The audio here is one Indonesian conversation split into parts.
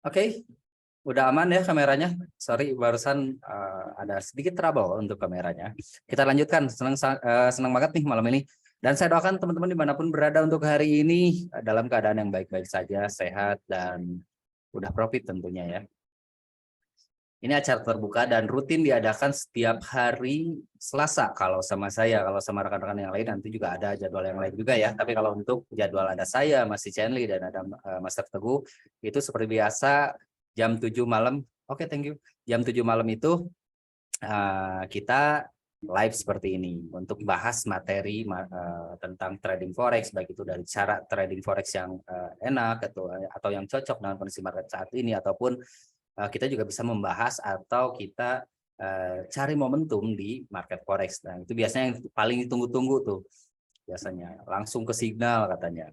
Oke, udah aman ya kameranya. Sorry, barusan ada sedikit trouble untuk kameranya. Kita lanjutkan. Senang banget nih malam ini. Dan saya doakan teman-teman dimanapun berada untuk hari ini dalam keadaan yang baik-baik saja, sehat dan udah profit tentunya ya. Ini acara terbuka dan rutin diadakan setiap hari Selasa kalau sama saya. Kalau sama rekan-rekan yang lain nanti juga ada jadwal yang lain juga ya. Tapi kalau untuk jadwal ada saya, Mas Chenly dan ada Master Teguh, itu seperti biasa jam 7 malam. Oke, thank you. Jam 7 malam itu kita live seperti ini untuk bahas materi tentang trading forex, baik itu dari cara trading forex yang enak atau yang cocok dengan kondisi market saat ini, ataupun kita juga bisa membahas atau kita cari momentum di market forex. Nah, itu biasanya yang paling ditunggu-tunggu tuh. Biasanya langsung ke signal katanya.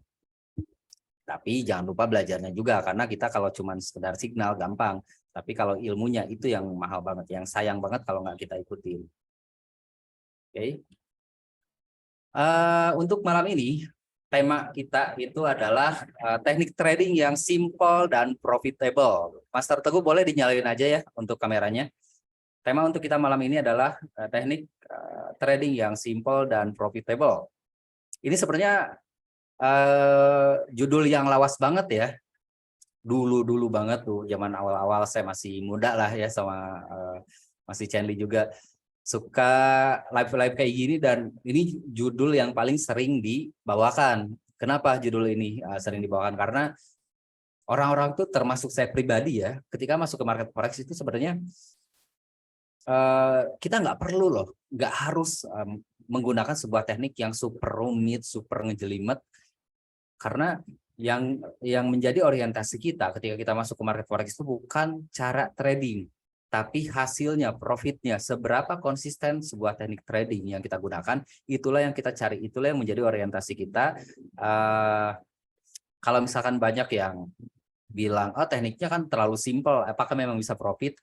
Tapi jangan lupa belajarnya juga, karena kita kalau cuma sekedar signal gampang, tapi kalau ilmunya itu yang mahal banget, yang sayang banget kalau nggak kita ikutin. Oke. Untuk malam ini tema kita itu adalah teknik trading yang simple dan profitable. Master Teguh boleh dinyalain aja ya untuk kameranya. Tema untuk kita malam ini adalah teknik trading yang simple dan profitable. Ini sebenarnya judul yang lawas banget ya. Dulu banget tuh, zaman awal-awal saya masih muda lah ya, sama masih Chenly juga suka live kayak gini, dan ini judul yang paling sering dibawakan. Kenapa judul ini sering dibawakan? Karena orang-orang tuh termasuk saya pribadi ya, ketika masuk ke market forex itu sebenarnya kita nggak perlu loh, nggak harus menggunakan sebuah teknik yang super rumit, super ngejelimet, karena yang menjadi orientasi kita ketika kita masuk ke market forex itu bukan cara trading, tapi hasilnya, profitnya, seberapa konsisten sebuah teknik trading yang kita gunakan, itulah yang kita cari, itulah yang menjadi orientasi kita. Kalau misalkan banyak yang bilang, oh tekniknya kan terlalu simpel, apakah memang bisa profit?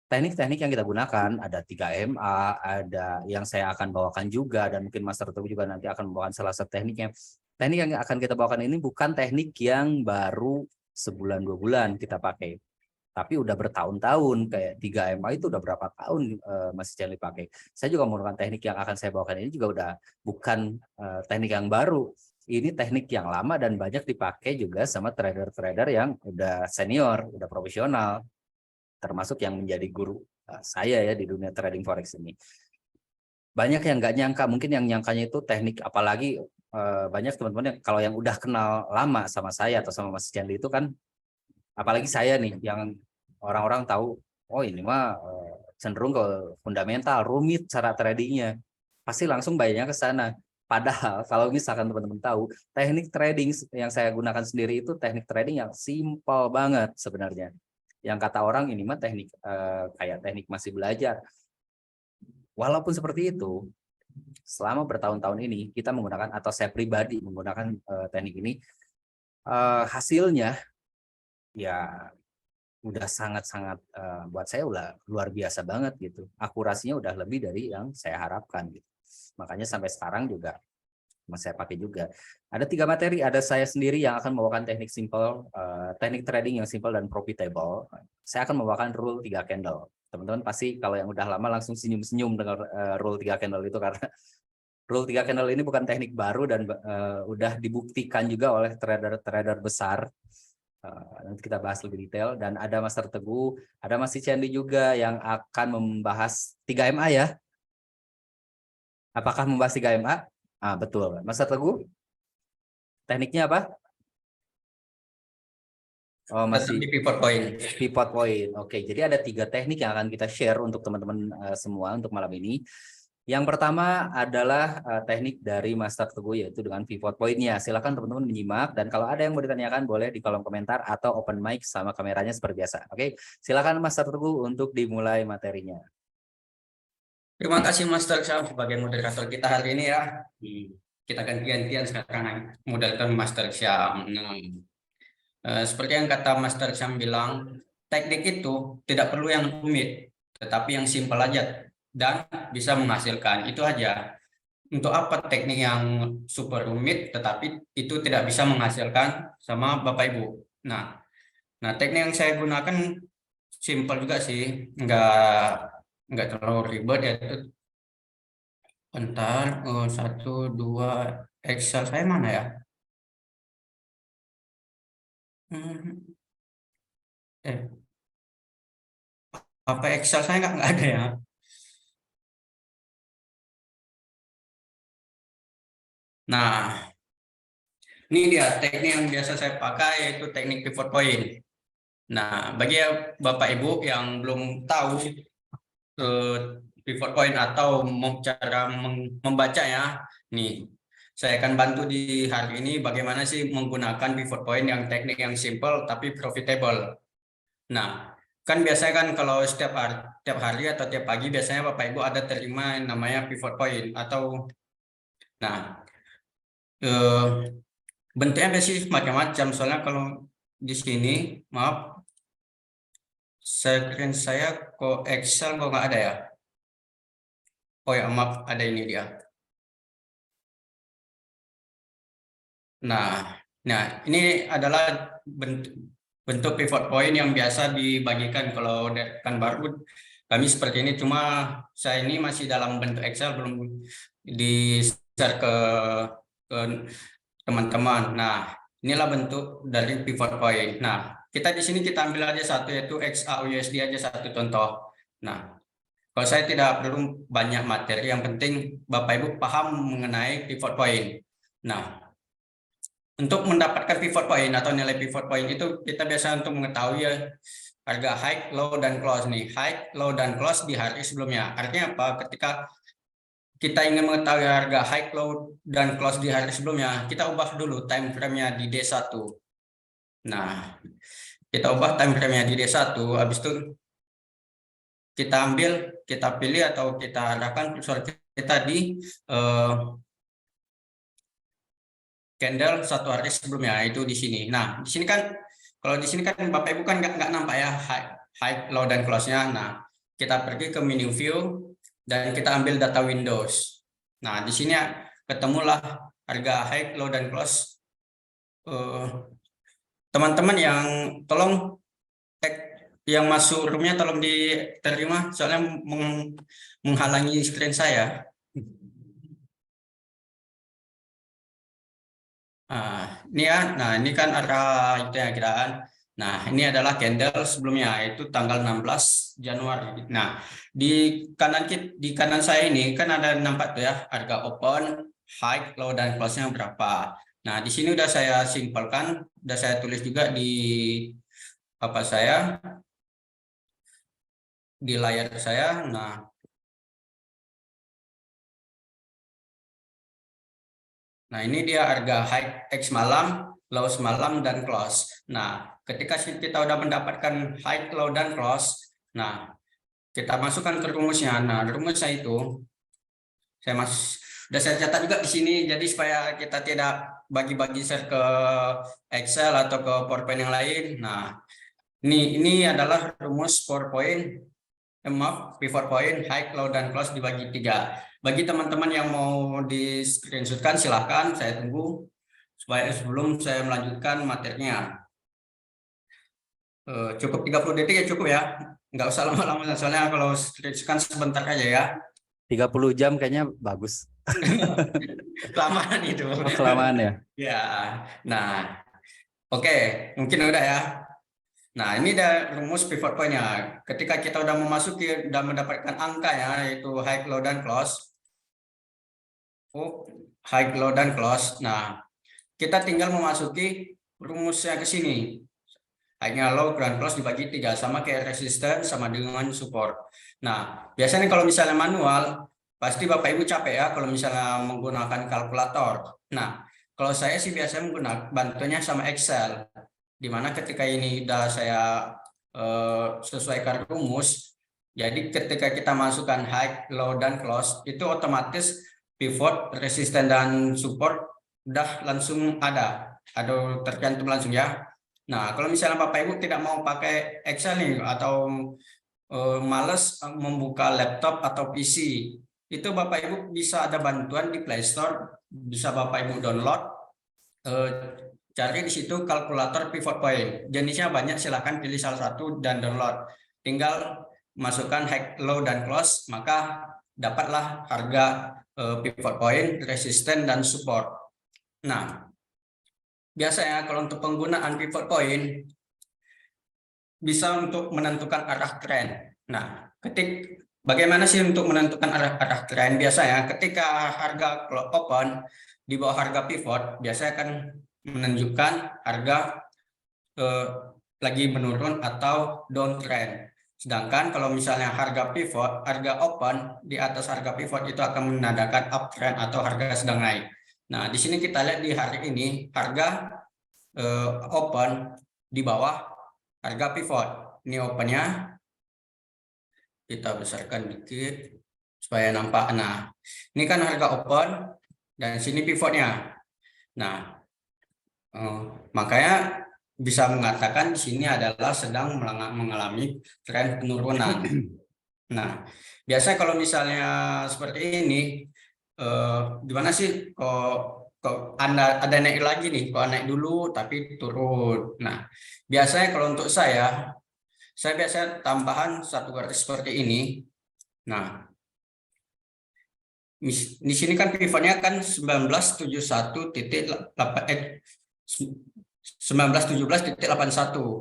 Teknik-teknik yang kita gunakan ada 3MA, ada yang saya akan bawakan juga, dan mungkin Master Teguh juga nanti akan membawakan salah satu tekniknya. Teknik yang akan kita bawakan ini bukan teknik yang baru sebulan 2 bulan kita pakai, tapi udah bertahun-tahun. Kayak 3MA itu udah berapa tahun masih Chenly pakai. Saya juga menggunakan teknik yang akan saya bawakan ini juga udah bukan teknik yang baru. Ini teknik yang lama dan banyak dipakai juga sama trader-trader yang udah senior, udah profesional, termasuk yang menjadi guru saya ya di dunia trading forex ini. Banyak yang nggak nyangka, mungkin yang nyangkanya itu teknik, apalagi banyak teman-teman yang kalau yang udah kenal lama sama saya atau sama Mas Chenly itu kan, apalagi saya nih yang orang-orang tahu, oh ini mah cenderung ke fundamental, rumit cara tradingnya, pasti langsung bayarnya ke sana. Padahal kalau misalkan teman-teman tahu, teknik trading yang saya gunakan sendiri itu teknik trading yang simple banget sebenarnya. Yang kata orang ini mah teknik kayak teknik masih belajar. Walaupun seperti itu, selama bertahun-tahun ini kita menggunakan, atau saya pribadi menggunakan teknik ini, hasilnya ya udah sangat-sangat buat saya udah luar biasa banget gitu. Akurasinya udah lebih dari yang saya harapkan gitu. Makanya sampai sekarang juga masih saya pakai juga. Ada 3 materi, ada saya sendiri yang akan membawakan teknik simple, teknik trading yang simple dan profitable. Saya akan membawakan rule 3 candle. Teman-teman pasti kalau yang udah lama langsung senyum-senyum dengan rule 3 candle itu, karena rule 3 candle ini bukan teknik baru dan udah dibuktikan juga oleh trader-trader besar. Nanti kita bahas lebih detail, dan ada Master Teguh, ada Mas Chenly juga yang akan membahas 3MA ya. Apakah membahas 3MA? Betul. Master Teguh, tekniknya apa? Oh, Tetap masih di pivot point. pivot point. Oke, jadi ada 3 teknik yang akan kita share untuk teman-teman semua untuk malam ini. Yang pertama adalah teknik dari Master Teguh, yaitu dengan pivot point-nya. Silakan teman-teman menyimak, dan kalau ada yang mau ditanyakan boleh di kolom komentar atau open mic sama kameranya seperti biasa. Oke, silakan Master Teguh untuk dimulai materinya. Terima kasih Master Syam sebagai moderator kita hari ini ya. Kita gantian sekarang moderator Master Syam. Seperti yang kata Master Syam bilang, teknik itu tidak perlu yang rumit, tetapi yang simpel aja dan bisa menghasilkan. Itu aja. Untuk apa teknik yang super rumit tetapi itu tidak bisa menghasilkan sama Bapak Ibu? Nah, Nah, teknik yang saya gunakan simpel juga sih, nggak terlalu ribet ya. Bentar, satu, dua, Excel saya mana ya? Hmm, Eh, apa Excel saya nggak ada ya? Nah, ini dia teknik yang biasa saya pakai yaitu teknik pivot point. Nah, bagi Bapak Ibu yang belum tahu eh, pivot point atau cara membacanya, nih saya akan bantu di hari ini bagaimana sih menggunakan pivot point yang teknik yang simple tapi profitable. Nah, kan biasanya kan kalau setiap hari atau tiap pagi biasanya Bapak Ibu ada terima yang namanya pivot point atau nah eh, bentuknya pasti macam-macam. Soalnya kalau di sini, maaf, screen saya kok Excel kok nggak ada ya? Oh ya, maaf, ada ini dia. Nah, nah ini adalah bentuk, bentuk pivot point yang biasa dibagikan kalau kan baru kami seperti ini. Cuma saya ini masih dalam bentuk Excel, belum di-share ke teman-teman. Nah, inilah bentuk dari pivot point. Nah, kita di sini kita ambil aja satu yaitu XAUUSD aja satu contoh. Nah, kalau saya tidak perlu banyak materi, yang penting Bapak Ibu paham mengenai pivot point. Nah, untuk mendapatkan pivot point atau nilai pivot point itu kita biasa untuk mengetahui ya harga high, low, dan close nih. High, low, dan close di hari sebelumnya. Artinya apa? Ketika kita ingin mengetahui harga high, low, dan close di hari sebelumnya, kita ubah dulu time frame-nya di D1. Nah, kita ubah time frame-nya di D1, habis itu kita ambil, kita pilih atau kita arahkan kursor kita di candle satu hari sebelumnya, itu di sini. Nah, di sini kan, kalau di sini kan Bapak Ibu kan nggak nampak ya high, low, dan close-nya. Nah, kita pergi ke menu view dan kita ambil data Windows. Nah, di sini ketemulah harga high, low, dan close. Teman-teman yang tolong yang masuk roomnya tolong diterima, soalnya menghalangi screen saya. Ini ya, nah ini kan arah itu yang kiraan. Nah, ini adalah candle sebelumnya, itu tanggal 16 Januari. Nah, di di kanan saya ini kan ada nampak tuh ya, harga open, high, low, dan close-nya berapa. Nah, di sini udah saya simpelkan, udah saya tulis juga di apa saya di layar saya. Nah, ini dia harga high X malam, low semalam, dan close. Nah, ketika kita udah mendapatkan high, low, dan close, nah, kita masukkan ke rumusnya. Nah, rumusnya itu udah saya catat juga di sini, jadi supaya kita tidak bagi-bagi share ke Excel atau ke PowerPoint yang lain. Nah, ini adalah rumus PowerPoint, pivot point, high, low, dan close dibagi 3. Bagi teman-teman yang mau di screenshotkan, silahkan, saya tunggu supaya sebelum saya melanjutkan materinya. Cukup 30 detik ya, cukup ya, nggak usah lama-lama, soalnya kalau screenshotkan sebentar aja ya. 30 jam kayaknya bagus. Kelamaan itu. Kelamaan ya. Ya, nah, oke, mungkin udah ya. Nah, ini ada rumus pivot point-nya. Ketika kita udah memasuki, udah mendapatkan angka ya, yaitu high, low, dan close. High, low, dan close. Nah, kita tinggal memasuki rumusnya ke sini. High-nya low, dan close dibagi 3, sama kayak resistance sama dengan support. Nah, biasanya kalau misalnya manual, pasti Bapak Ibu capek ya kalau misalnya menggunakan kalkulator. Nah, kalau saya sih biasanya menggunakan bantunya sama Excel. Dimana ketika ini udah saya sesuaikan rumus, jadi ketika kita masukkan high, low, dan close, itu otomatis pivot, resisten, dan support udah langsung ada tercantum langsung ya. Nah, kalau misalnya Bapak Ibu tidak mau pakai Excel nih atau males membuka laptop atau PC, itu Bapak Ibu bisa ada bantuan di Play Store, bisa Bapak Ibu download cari di situ kalkulator pivot point. Jenisnya banyak, silahkan pilih salah satu dan download. Tinggal masukkan high, low, dan close, maka dapatlah harga pivot point, resisten, dan support. Nah, biasanya kalau untuk penggunaan pivot point bisa untuk menentukan arah tren. Nah, bagaimana sih untuk menentukan arah tren? Biasanya ketika harga open di bawah harga pivot, biasanya akan menunjukkan harga lagi menurun atau downtrend. Sedangkan kalau misalnya harga open di atas harga pivot itu akan menandakan uptrend atau harga sedang naik. Nah, di sini kita lihat di hari ini harga open di bawah harga pivot. Ini opennya kita besarkan dikit supaya nampak. Nah, ini kan harga open dan sini pivotnya. Nah, makanya bisa mengatakan di sini adalah sedang mengalami tren penurunan. Nah, biasanya kalau misalnya seperti ini, gimana sih kok ada naik lagi nih, kok naik dulu tapi turun. Nah, biasanya kalau untuk saya biasanya tambahan satu garis seperti ini. Nah, di sini kan pivotnya kan 1917.81.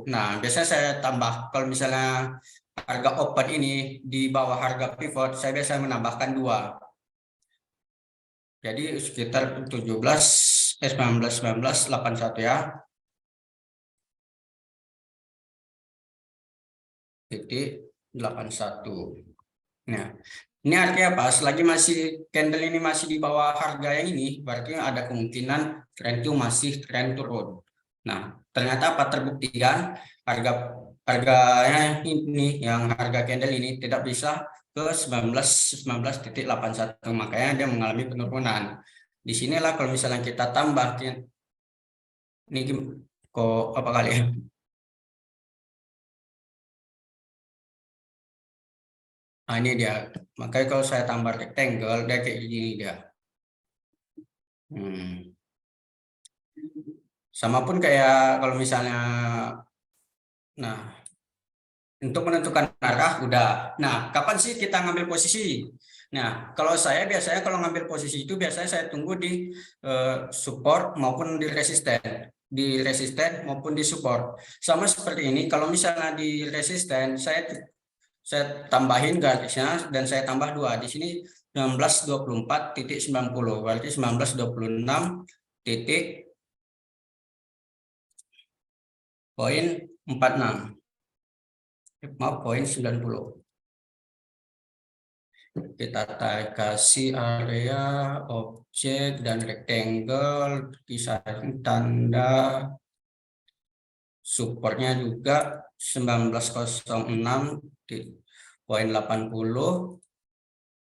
Nah, biasanya saya tambah kalau misalnya harga open ini di bawah harga pivot, saya biasa menambahkan 2. Jadi sekitar 1981 ya. Titik 81. Nah, ini artinya apa? Selagi candle ini masih di bawah harga yang ini, berarti ada kemungkinan tren itu masih tren turun. Nah, ternyata apa? Terbuktikan harganya ini, yang harga candle ini tidak bisa ke 19.81, makanya dia mengalami penurunan. Di sinilah kalau misalnya kita tambah ini kok apa kali ya? Nah, ini dia. Makanya kalau saya tambah rectangle, dia kayak gini dia. Sama pun kayak kalau misalnya, nah, untuk menentukan arah udah. Nah, kapan sih kita ngambil posisi? Nah, kalau saya biasanya kalau ngambil posisi itu biasanya saya tunggu di support maupun di resisten maupun di support. Sama seperti ini, kalau misalnya di resisten saya tambahin garisnya dan saya tambah 2. Di sini 1924.90, berarti 1926.46. Maaf, poin 90. Kita kasih area, objek, dan rectangle, kisaran tanda supportnya juga 1906.80.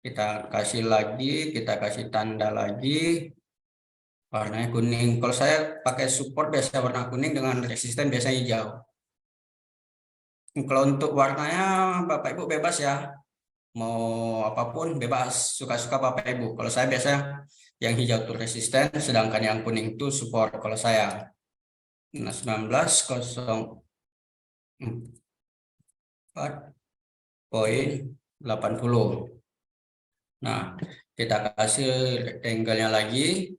Kita kasih lagi, kita kasih tanda lagi, warnanya kuning. Kalau saya pakai support biasa warna kuning, dengan resisten biasanya hijau. Kalau untuk warnanya Bapak Ibu bebas ya, mau apapun bebas, suka-suka Bapak Ibu. Kalau saya biasanya yang hijau itu resisten, sedangkan yang kuning itu support kalau saya. Nah, 1904.80. Nah, kita kasih rectangle-nya lagi.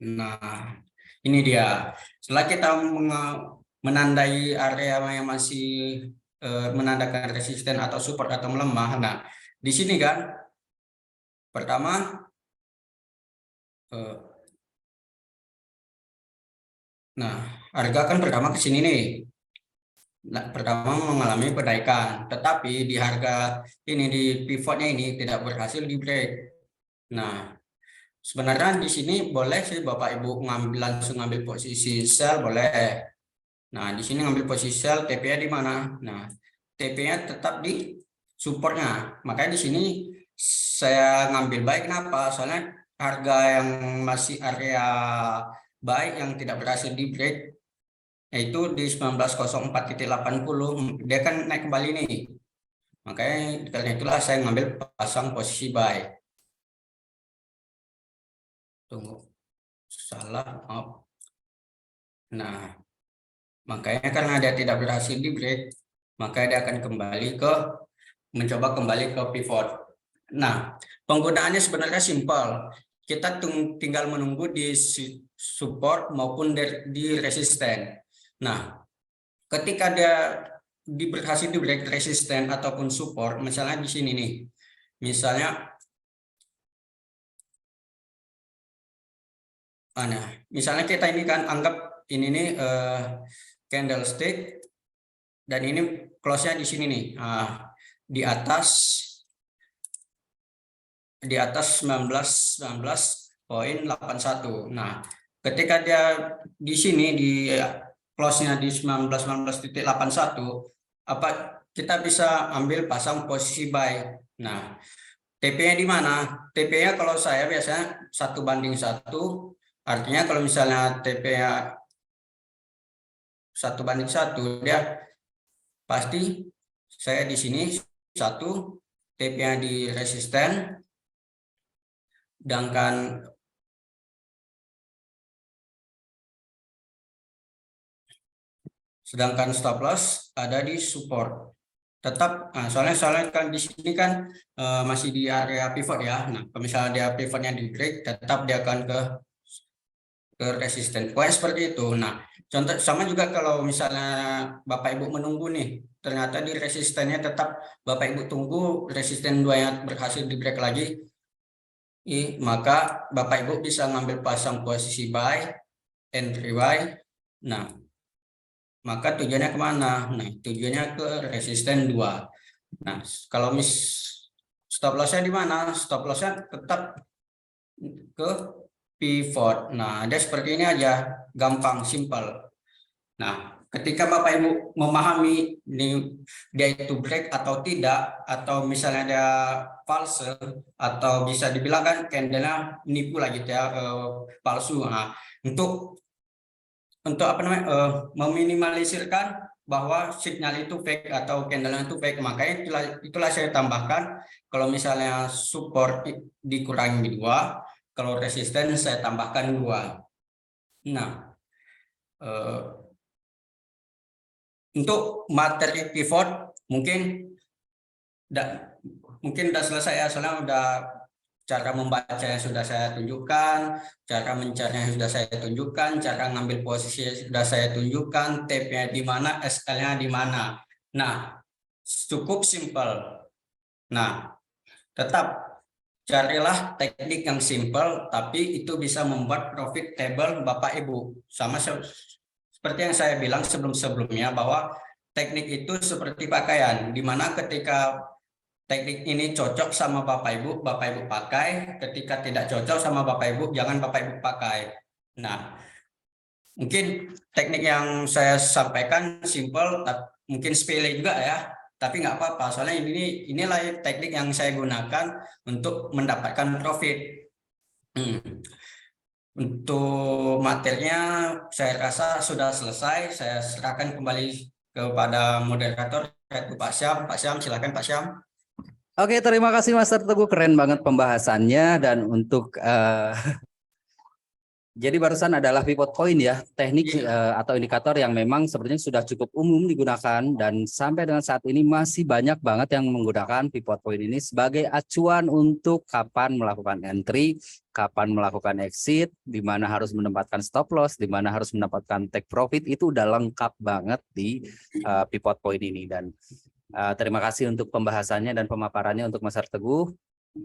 Nah, ini dia. Setelah kita menandai area yang masih menandakan resisten atau support atau melemah. Nah, di sini kan pertama nah, harga kan pertama ke sini nih. Nah, pertama mengalami penaikan, tetapi di harga ini di pivotnya ini tidak berhasil di break. Nah, sebenarnya di sini boleh sih Bapak Ibu langsung ngambil posisi sell, boleh. Nah, di sini ngambil posisi sell, TP-nya di mana? Nah, TP-nya tetap di supportnya. Makanya di sini saya ngambil buy. Kenapa? Soalnya harga yang masih area buy yang tidak berhasil di break, yaitu di 1904.80, dia kan naik kembali nih. Makanya karena itulah saya ngambil pasang posisi buy. Tunggu, salah, maaf. Nah, makanya karena dia tidak berhasil di break, maka dia akan mencoba kembali ke pivot. Nah, penggunaannya sebenarnya simpel. Kita tinggal menunggu di support maupun di resisten. Nah, ketika dia berhasil di break resisten ataupun support, misalnya di sini nih, misalnya kita ini kan anggap ini nih candlestick dan ini close-nya di sini nih, di atas 19.81. Nah, ketika dia di sini di close-nya di 19.81, apa kita bisa ambil pasang posisi buy. Nah, TP-nya di mana? TP-nya kalau saya biasanya 1:1, artinya kalau misalnya TP-nya 1:1, dia pasti saya di sini 1, TP-nya di resisten, sedangkan stop loss ada di support. Tetap, soalnya kan di sini kan masih di area pivot ya. Nah, kalau misalnya dia pivotnya di break, tetap dia akan ke resisten. Pokoknya seperti itu. Nah, contoh sama juga kalau misalnya Bapak Ibu menunggu nih, ternyata di resistennya tetap Bapak Ibu tunggu resisten 2 yang berhasil di break lagi, maka Bapak Ibu bisa ngambil pasang posisi buy, entry buy. Nah, maka tujuannya kemana? Nah, tujuannya ke resisten 2. Nah, kalau stop loss-nya di mana? Stop loss-nya tetap ke pivot. Nah, ada seperti ini aja, gampang, simpel. Nah, ketika Bapak Ibu memahami dia itu break atau tidak, atau misalnya dia false, atau bisa dibilang kan candle-nya nipu lah gitu ya, palsu. Nah, untuk meminimalisirkan bahwa signal itu fake atau candle itu fake, makanya itulah saya tambahkan kalau misalnya support dikurangi 2, kalau resisten saya tambahkan 2. Nah, untuk materi pivot mungkin udah selesai ya, soalnya udah cara membacanya sudah saya tunjukkan, cara mencarinya sudah saya tunjukkan, cara ngambil posisi sudah saya tunjukkan, TP-nya di mana, SL-nya di mana. Nah, cukup simpel. Nah, tetap carilah teknik yang simpel, tapi itu bisa membuat profitable Bapak Ibu. Sama seperti yang saya bilang sebelum-sebelumnya, bahwa teknik itu seperti pakaian, di mana ketika teknik ini cocok sama Bapak Ibu pakai. Ketika tidak cocok sama Bapak Ibu, jangan Bapak Ibu pakai. Nah, mungkin teknik yang saya sampaikan simple, mungkin sepele juga ya, tapi nggak apa-apa. Soalnya inilah teknik yang saya gunakan untuk mendapatkan profit. Untuk materinya saya rasa sudah selesai. Saya serahkan kembali kepada moderator, yaitu Pak Syam. Pak Syam, silakan Pak Syam. Oke, terima kasih Master Teguh, keren banget pembahasannya. Dan untuk jadi barusan adalah pivot point ya, teknik atau indikator yang memang sebenarnya sudah cukup umum digunakan, dan sampai dengan saat ini masih banyak banget yang menggunakan pivot point ini sebagai acuan untuk kapan melakukan entry, kapan melakukan exit, di mana harus menempatkan stop loss, di mana harus mendapatkan take profit. Itu udah lengkap banget di pivot point ini. Dan terima kasih untuk pembahasannya dan pemaparannya untuk Mas Teguh.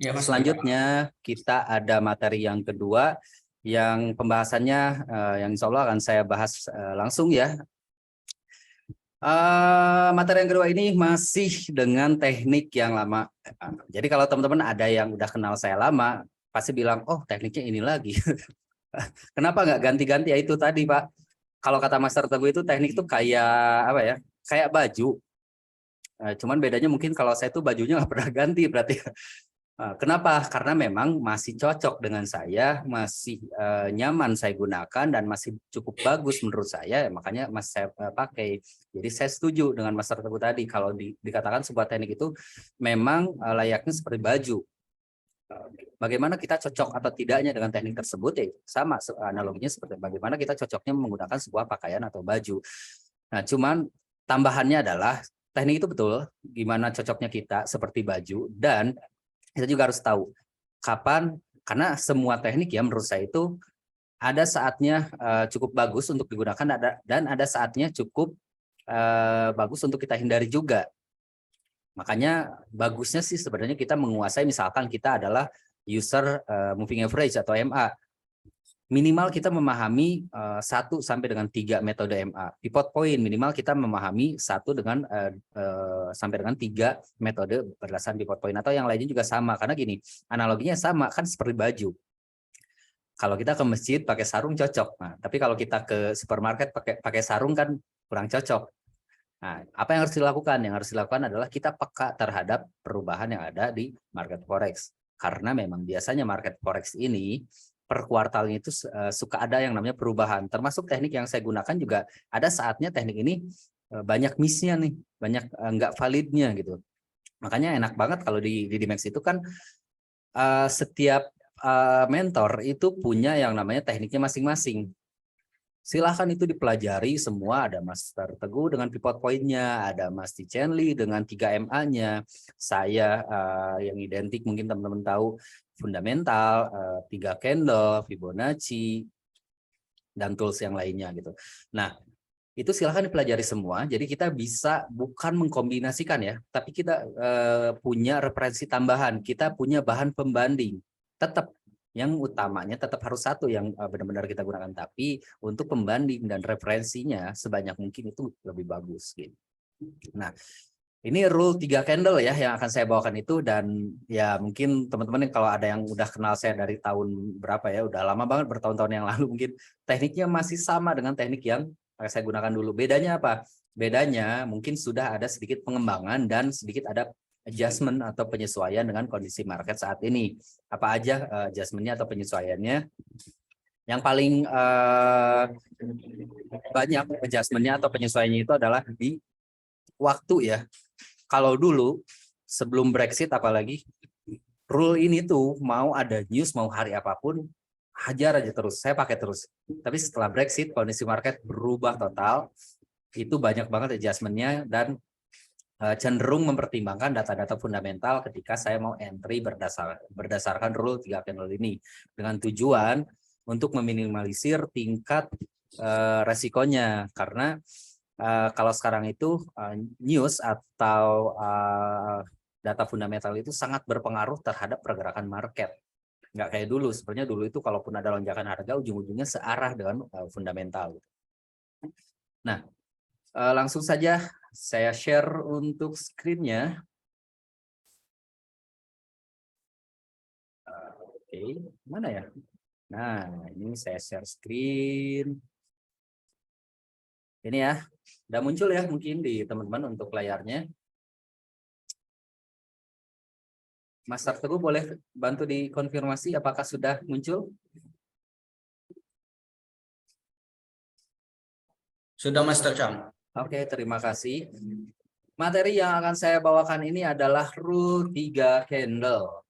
Ya, Mas. Selanjutnya kita ada materi yang kedua, yang pembahasannya yang insya Allah akan saya bahas langsung ya. Materi yang kedua ini masih dengan teknik yang lama. Jadi kalau teman-teman ada yang udah kenal saya lama, pasti bilang, oh tekniknya ini lagi. Kenapa nggak ganti-ganti? Ya itu tadi Pak. Kalau kata Master Teguh itu teknik itu kayak apa ya? Kayak baju. Cuman bedanya mungkin kalau saya tuh bajunya nggak pernah ganti berarti. Kenapa? Karena memang masih cocok dengan saya, masih nyaman saya gunakan, dan masih cukup bagus menurut saya, makanya masih saya pakai. Jadi saya setuju dengan Master Teguh tadi, kalau dikatakan sebuah teknik itu memang layaknya seperti baju. bagaimana kita cocok atau tidaknya dengan teknik tersebut ya sama analoginya seperti bagaimana kita cocoknya menggunakan sebuah pakaian atau baju. Nah, cuman tambahannya adalah teknik itu betul gimana cocoknya kita seperti baju, dan kita juga harus tahu kapan, karena semua teknik ya menurut saya itu ada saatnya cukup bagus untuk digunakan dan ada saatnya cukup bagus untuk kita hindari juga. Makanya bagusnya sih sebenarnya kita menguasai, misalkan kita adalah user moving average atau MA. Minimal kita memahami 1 sampai dengan 3 metode MA. Pivot point minimal kita memahami 1 dengan sampai dengan 3 metode berdasarkan pivot point, atau yang lainnya juga sama. Karena gini, analoginya sama kan seperti baju. Kalau kita ke masjid pakai sarung cocok. Nah, tapi kalau kita ke supermarket pakai sarung kan kurang cocok. Nah, apa yang harus dilakukan? Yang harus dilakukan adalah kita peka terhadap perubahan yang ada di market forex. Karena memang biasanya market forex ini per kuartalnya itu suka ada yang namanya perubahan. Termasuk teknik yang saya gunakan juga ada saatnya teknik ini banyak miss-nya nih, banyak nggak validnya gitu. Makanya enak banget kalau di Dimex itu kan setiap mentor itu punya yang namanya tekniknya masing-masing. Silahkan itu dipelajari semua, ada Master Teguh dengan pivot point-nya, ada Mas Chen Li dengan 3MA-nya, saya yang identik mungkin teman-teman tahu fundamental, 3 candle, Fibonacci, dan tools yang lainnya gitu. Nah, itu silahkan dipelajari semua, jadi kita bisa bukan mengkombinasikan ya, tapi kita punya referensi tambahan, kita punya bahan pembanding. Tetap yang utamanya tetap harus 1 yang benar-benar kita gunakan, tapi untuk pembanding dan referensinya sebanyak mungkin itu lebih bagus gitu. Nah, ini rule 3 candle ya yang akan saya bawakan itu, dan ya mungkin teman-teman kalau ada yang udah kenal saya dari tahun berapa ya, udah lama banget, bertahun-tahun yang lalu, mungkin tekniknya masih sama dengan teknik yang saya gunakan dulu. Bedanya apa? Bedanya mungkin sudah ada sedikit pengembangan dan sedikit ada adjustment atau penyesuaian dengan kondisi market saat ini. Apa aja adjustmentnya atau penyesuaiannya? Yang paling banyak adjustmentnya atau penyesuaiannya itu adalah di waktu ya. Kalau dulu sebelum Brexit apalagi, rule ini tuh mau ada news mau hari apapun hajar aja terus, saya pakai terus. Tapi setelah Brexit kondisi market berubah total, itu banyak banget adjustmentnya dan cenderung mempertimbangkan data-data fundamental ketika saya mau entry berdasarkan rule 3 candle ini, dengan tujuan untuk meminimalisir tingkat resikonya. Karena kalau sekarang itu news atau data fundamental itu sangat berpengaruh terhadap pergerakan market. Nggak kayak dulu, sebenarnya dulu itu kalaupun ada lonjakan harga ujung-ujungnya searah dengan fundamental. Nah, langsung saja saya share untuk screen-nya. Oke, mana ya? Nah, ini saya share screen. Ini ya, udah muncul ya mungkin di teman-teman untuk layarnya. Mas Teguh boleh bantu dikonfirmasi apakah sudah muncul? Sudah Master Cham. Oke, terima kasih. Materi yang akan saya bawakan ini adalah rule 3 candle.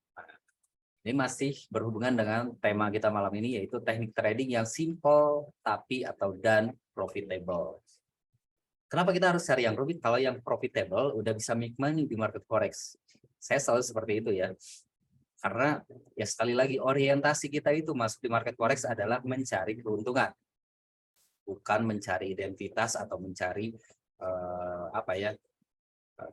Ini masih berhubungan dengan tema kita malam ini, yaitu teknik trading yang simple tapi dan profitable. Kenapa kita harus cari yang rumit kalau yang profitable udah bisa make money di market forex? Saya selalu seperti itu ya. Karena ya sekali lagi orientasi kita itu masuk di market forex adalah mencari keuntungan. Bukan mencari identitas atau mencari apa ya.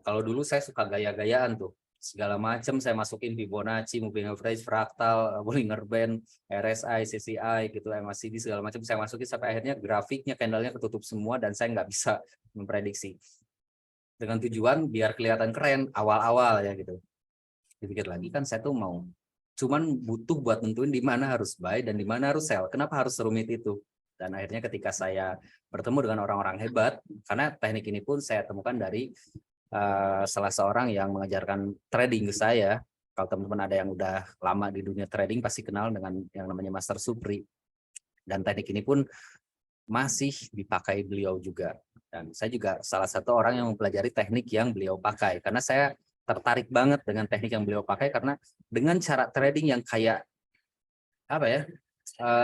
Kalau dulu saya suka gaya-gayaan tuh. Segala macam saya masukin Fibonacci, moving average, fractal, Bollinger Band, RSI, CCI gitu, MACD segala macam saya masukin sampai akhirnya grafiknya candlenya ketutup semua dan saya nggak bisa memprediksi. Dengan tujuan biar kelihatan keren awal-awal ya gitu. Dipikir lagi kan saya tuh mau cuman butuh buat nentuin di mana harus buy dan di mana harus sell. Kenapa harus rumit itu? Dan akhirnya ketika saya bertemu dengan orang-orang hebat, karena teknik ini pun saya temukan dari salah seorang yang mengajarkan trading ke saya. Kalau teman-teman ada yang udah lama di dunia trading pasti kenal dengan yang namanya Master Supri. Dan teknik ini pun masih dipakai beliau juga. Dan saya juga salah satu orang yang mempelajari teknik yang beliau pakai. Karena saya tertarik banget dengan teknik yang beliau pakai karena dengan cara trading yang kayak apa ya,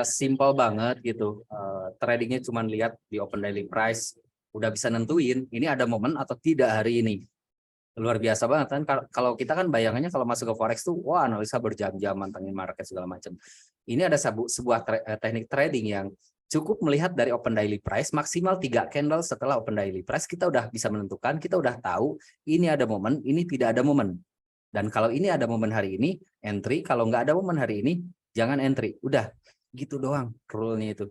simple banget gitu. Tradingnya cuma lihat di open daily price, udah bisa nentuin ini ada momen atau tidak hari ini. Luar biasa banget kan. Kalau kita kan bayangannya kalau masuk ke forex tuh wah analisa berjam-jam mantengin market segala macam. Ini ada sebuah teknik trading yang cukup melihat dari open daily price maksimal 3 candle setelah open daily price kita udah bisa menentukan, kita udah tahu ini ada momen, ini tidak ada momen. Dan kalau ini ada momen hari ini entry, kalau nggak ada momen hari ini jangan entry. Udah gitu doang rule-nya itu.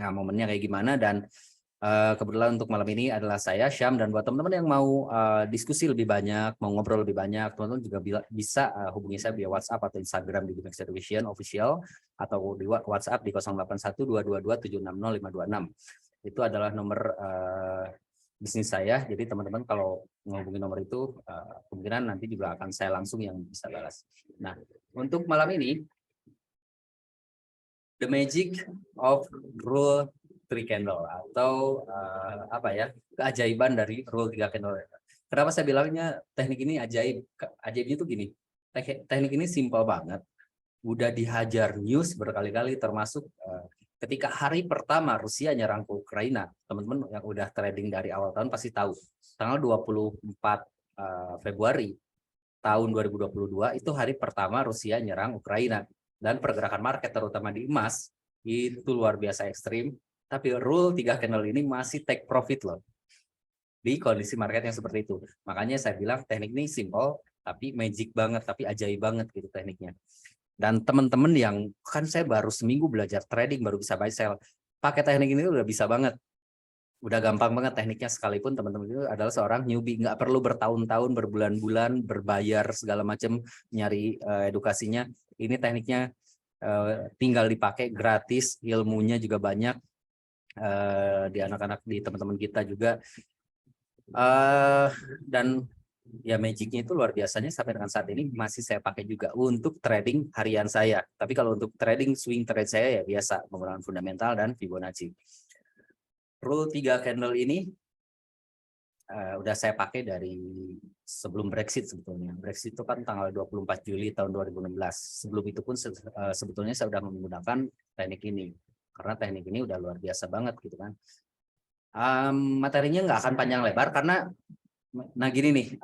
Nah, momennya kayak gimana dan kebetulan untuk malam ini adalah saya Syam, dan buat teman-teman yang mau diskusi lebih banyak, mau ngobrol lebih banyak, teman-teman juga bisa hubungi saya via WhatsApp atau Instagram di Bimax Education Official atau di WhatsApp di 081222760526. Itu adalah nomor bisnis saya. Jadi teman-teman kalau menghubungi nomor itu kemungkinan nanti juga akan saya langsung yang bisa balas. Nah, untuk malam ini the magic of rule 3 candle atau apa ya, keajaiban dari rule 3 candle. Kenapa saya bilangnya teknik ini ajaib? Ajaibnya itu gini, teknik ini simpel banget, udah dihajar news berkali-kali, termasuk ketika hari pertama Rusia nyerang ke Ukraina. Teman-teman yang udah trading dari awal tahun pasti tahu, tanggal 24 Februari tahun 2022 itu hari pertama Rusia nyerang Ukraina. Dan pergerakan market terutama di emas itu luar biasa ekstrim, tapi rule 3 candle ini masih take profit loh di kondisi market yang seperti itu. Makanya saya bilang teknik ini simple tapi magic banget, tapi ajaib banget gitu tekniknya. Dan teman-teman yang kan saya baru seminggu belajar trading, baru bisa buy sell, pakai teknik ini udah bisa banget, udah gampang banget tekniknya. Sekalipun teman-teman itu adalah seorang newbie, nggak perlu bertahun-tahun, berbulan-bulan, berbayar segala macam nyari edukasinya. Ini tekniknya tinggal dipakai gratis, ilmunya juga banyak di anak-anak, di teman-teman kita juga, dan ya magicnya itu luar biasanya sampai dengan saat ini masih saya pakai juga untuk trading harian saya. Tapi kalau untuk trading swing trade saya ya biasa menggunakan fundamental dan Fibonacci. Rule 3 candle ini udah saya pakai dari sebelum Brexit sebetulnya. Brexit itu kan tanggal 24 Juli tahun 2016. Sebelum itu pun sebetulnya saya sudah menggunakan teknik ini. Karena teknik ini udah luar biasa banget gitu kan. Materinya nggak akan panjang lebar karena, nah gini nih,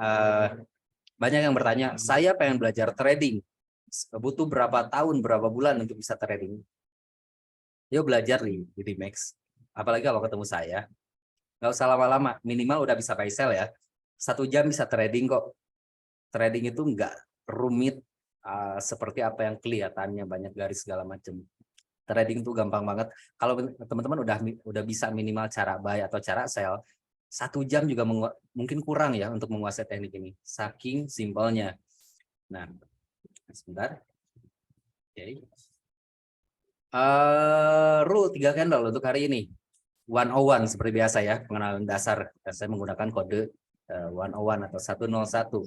banyak yang bertanya, saya pengen belajar trading. Butuh berapa tahun, berapa bulan untuk bisa trading? Yuk belajar di Bimax. Apalagi kalau ketemu saya. Nggak usah lama-lama, minimal udah bisa buy sell ya. 1 jam bisa trading kok. Trading itu nggak rumit seperti apa yang kelihatannya, banyak garis segala macam. Trading itu gampang banget. Kalau teman-teman udah bisa minimal cara buy atau cara sell, 1 jam juga mungkin kurang ya untuk menguasai teknik ini. Saking simpelnya. Nah, sebentar. Oke. Rule 3 candle untuk hari ini. 101 seperti biasa ya, pengenalan dasar. Saya menggunakan kode 101 atau 101.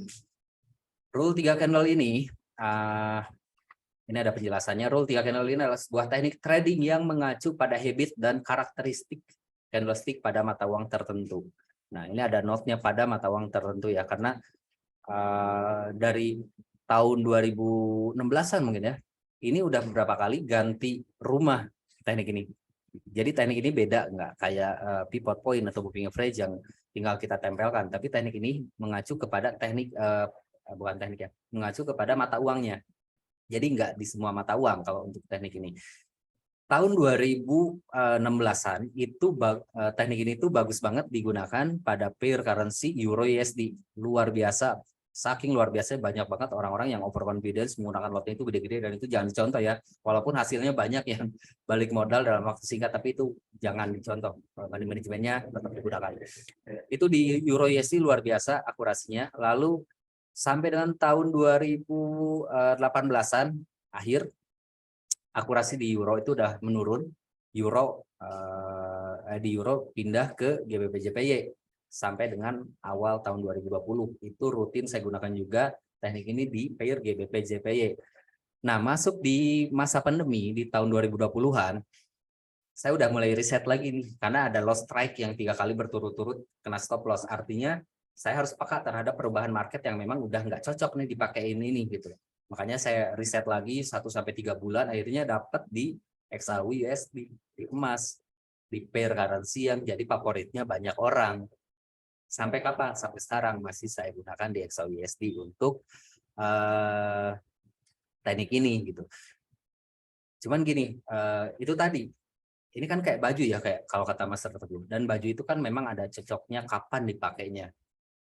Rule 3 candle ini ada penjelasannya. Rule 3 candle ini adalah sebuah teknik trading yang mengacu pada habit dan karakteristik candlestick pada mata uang tertentu. Nah, ini ada note-nya pada mata uang tertentu ya, karena dari tahun 2016-an mungkin ya, ini udah beberapa kali ganti rumah teknik ini. Jadi teknik ini beda, nggak kayak pivot point atau moving average yang tinggal kita tempelkan, tapi teknik ini mengacu kepada teknik bukan teknik ya, mengacu kepada mata uangnya. Jadi nggak di semua mata uang kalau untuk teknik ini. Tahun 2016-an itu teknik ini tuh bagus banget digunakan pada pair currency Euro USD. Luar biasa. Saking luar biasa banyak banget orang-orang yang overconfidence menggunakan lotnya itu gede-gede, dan itu jangan dicontoh ya. Walaupun hasilnya banyak yang balik modal dalam waktu singkat, tapi itu jangan dicontoh. Manajemennya tetap digunakan. Itu di Euro USD luar biasa akurasinya. Lalu sampai dengan tahun 2018-an akhir, akurasi di Euro itu udah menurun. Di Euro pindah ke GBP JPY. Sampai dengan awal tahun 2020 itu rutin saya gunakan juga teknik ini di pair GBP JPY. Nah, masuk di masa pandemi di tahun 2020-an, saya udah mulai riset lagi nih, karena ada loss strike yang 3 kali berturut-turut kena stop loss. Artinya saya harus peka terhadap perubahan market yang memang udah nggak cocok nih dipakai ini gitu. Makanya saya riset lagi 1-3 bulan, akhirnya dapat di XAU USD, di emas, di pair currency yang jadi favoritnya banyak orang. Sampai kapan? Sampai sekarang masih saya gunakan di XAU USD untuk teknik ini gitu. Cuman gini, itu tadi, ini kan kayak baju ya, kayak kalau kata Mas Teguh. Dan baju itu kan memang ada cocoknya kapan dipakainya.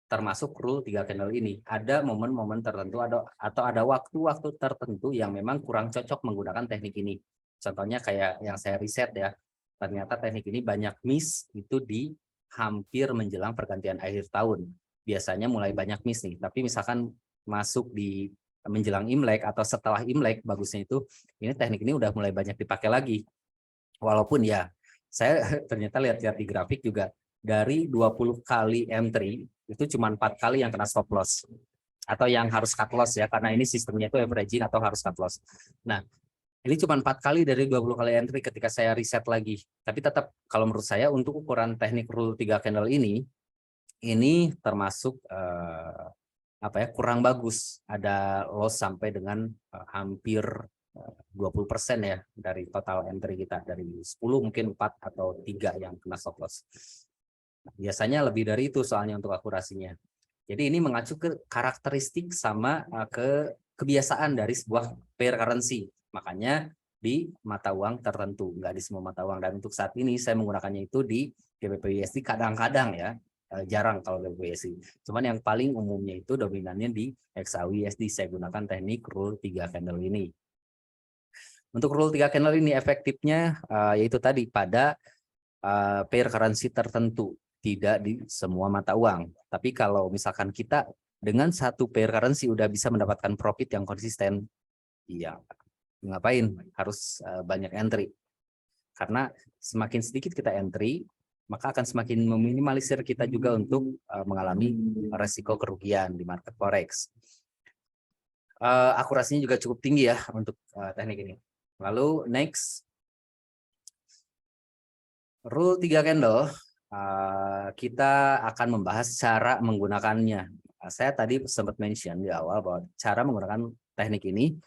Termasuk rule 3 candle ini. Ada momen-momen tertentu atau ada waktu-waktu tertentu yang memang kurang cocok menggunakan teknik ini. Contohnya kayak yang saya riset ya, ternyata teknik ini banyak miss itu di hampir menjelang pergantian akhir tahun. Biasanya mulai banyak miss nih, tapi misalkan masuk di menjelang Imlek atau setelah Imlek, bagusnya itu ini teknik ini udah mulai banyak dipakai lagi. Walaupun ya, saya ternyata lihat-lihat di grafik juga dari 20 kali M3 itu cuma 4 kali yang kena stop loss atau yang harus cut loss ya, karena ini sistemnya itu averaging atau harus cut loss. Nah, ini cuma 4 kali dari 20 kali entry ketika saya riset lagi. Tapi tetap kalau menurut saya untuk ukuran teknik rule 3 candle ini termasuk kurang bagus. Ada loss sampai dengan hampir 20% ya dari total entry kita, dari 10 mungkin 4 atau 3 yang kena stop loss. Biasanya lebih dari itu soalnya untuk akurasinya. Jadi ini mengacu ke karakteristik sama ke kebiasaan dari sebuah pair currency. Makanya di mata uang tertentu, nggak di semua mata uang. Dan untuk saat ini saya menggunakannya itu di GBP USD kadang-kadang ya, jarang kalau GBP USD. Cuman yang paling umumnya itu dominannya di XAU USD. Saya gunakan teknik rule 3 candle ini. Untuk rule 3 candle ini efektifnya yaitu tadi pada pair currency tertentu, tidak di semua mata uang. Tapi kalau misalkan kita dengan satu pair currency udah bisa mendapatkan profit yang konsisten, iya ngapain harus banyak entry? Karena semakin sedikit kita entry, maka akan semakin meminimalisir kita juga untuk mengalami resiko kerugian di market forex. Akurasinya juga cukup tinggi ya untuk teknik ini. Lalu next, rule 3 candle, kita akan membahas cara menggunakannya. Saya tadi sempat mention di awal bahwa cara menggunakan teknik ini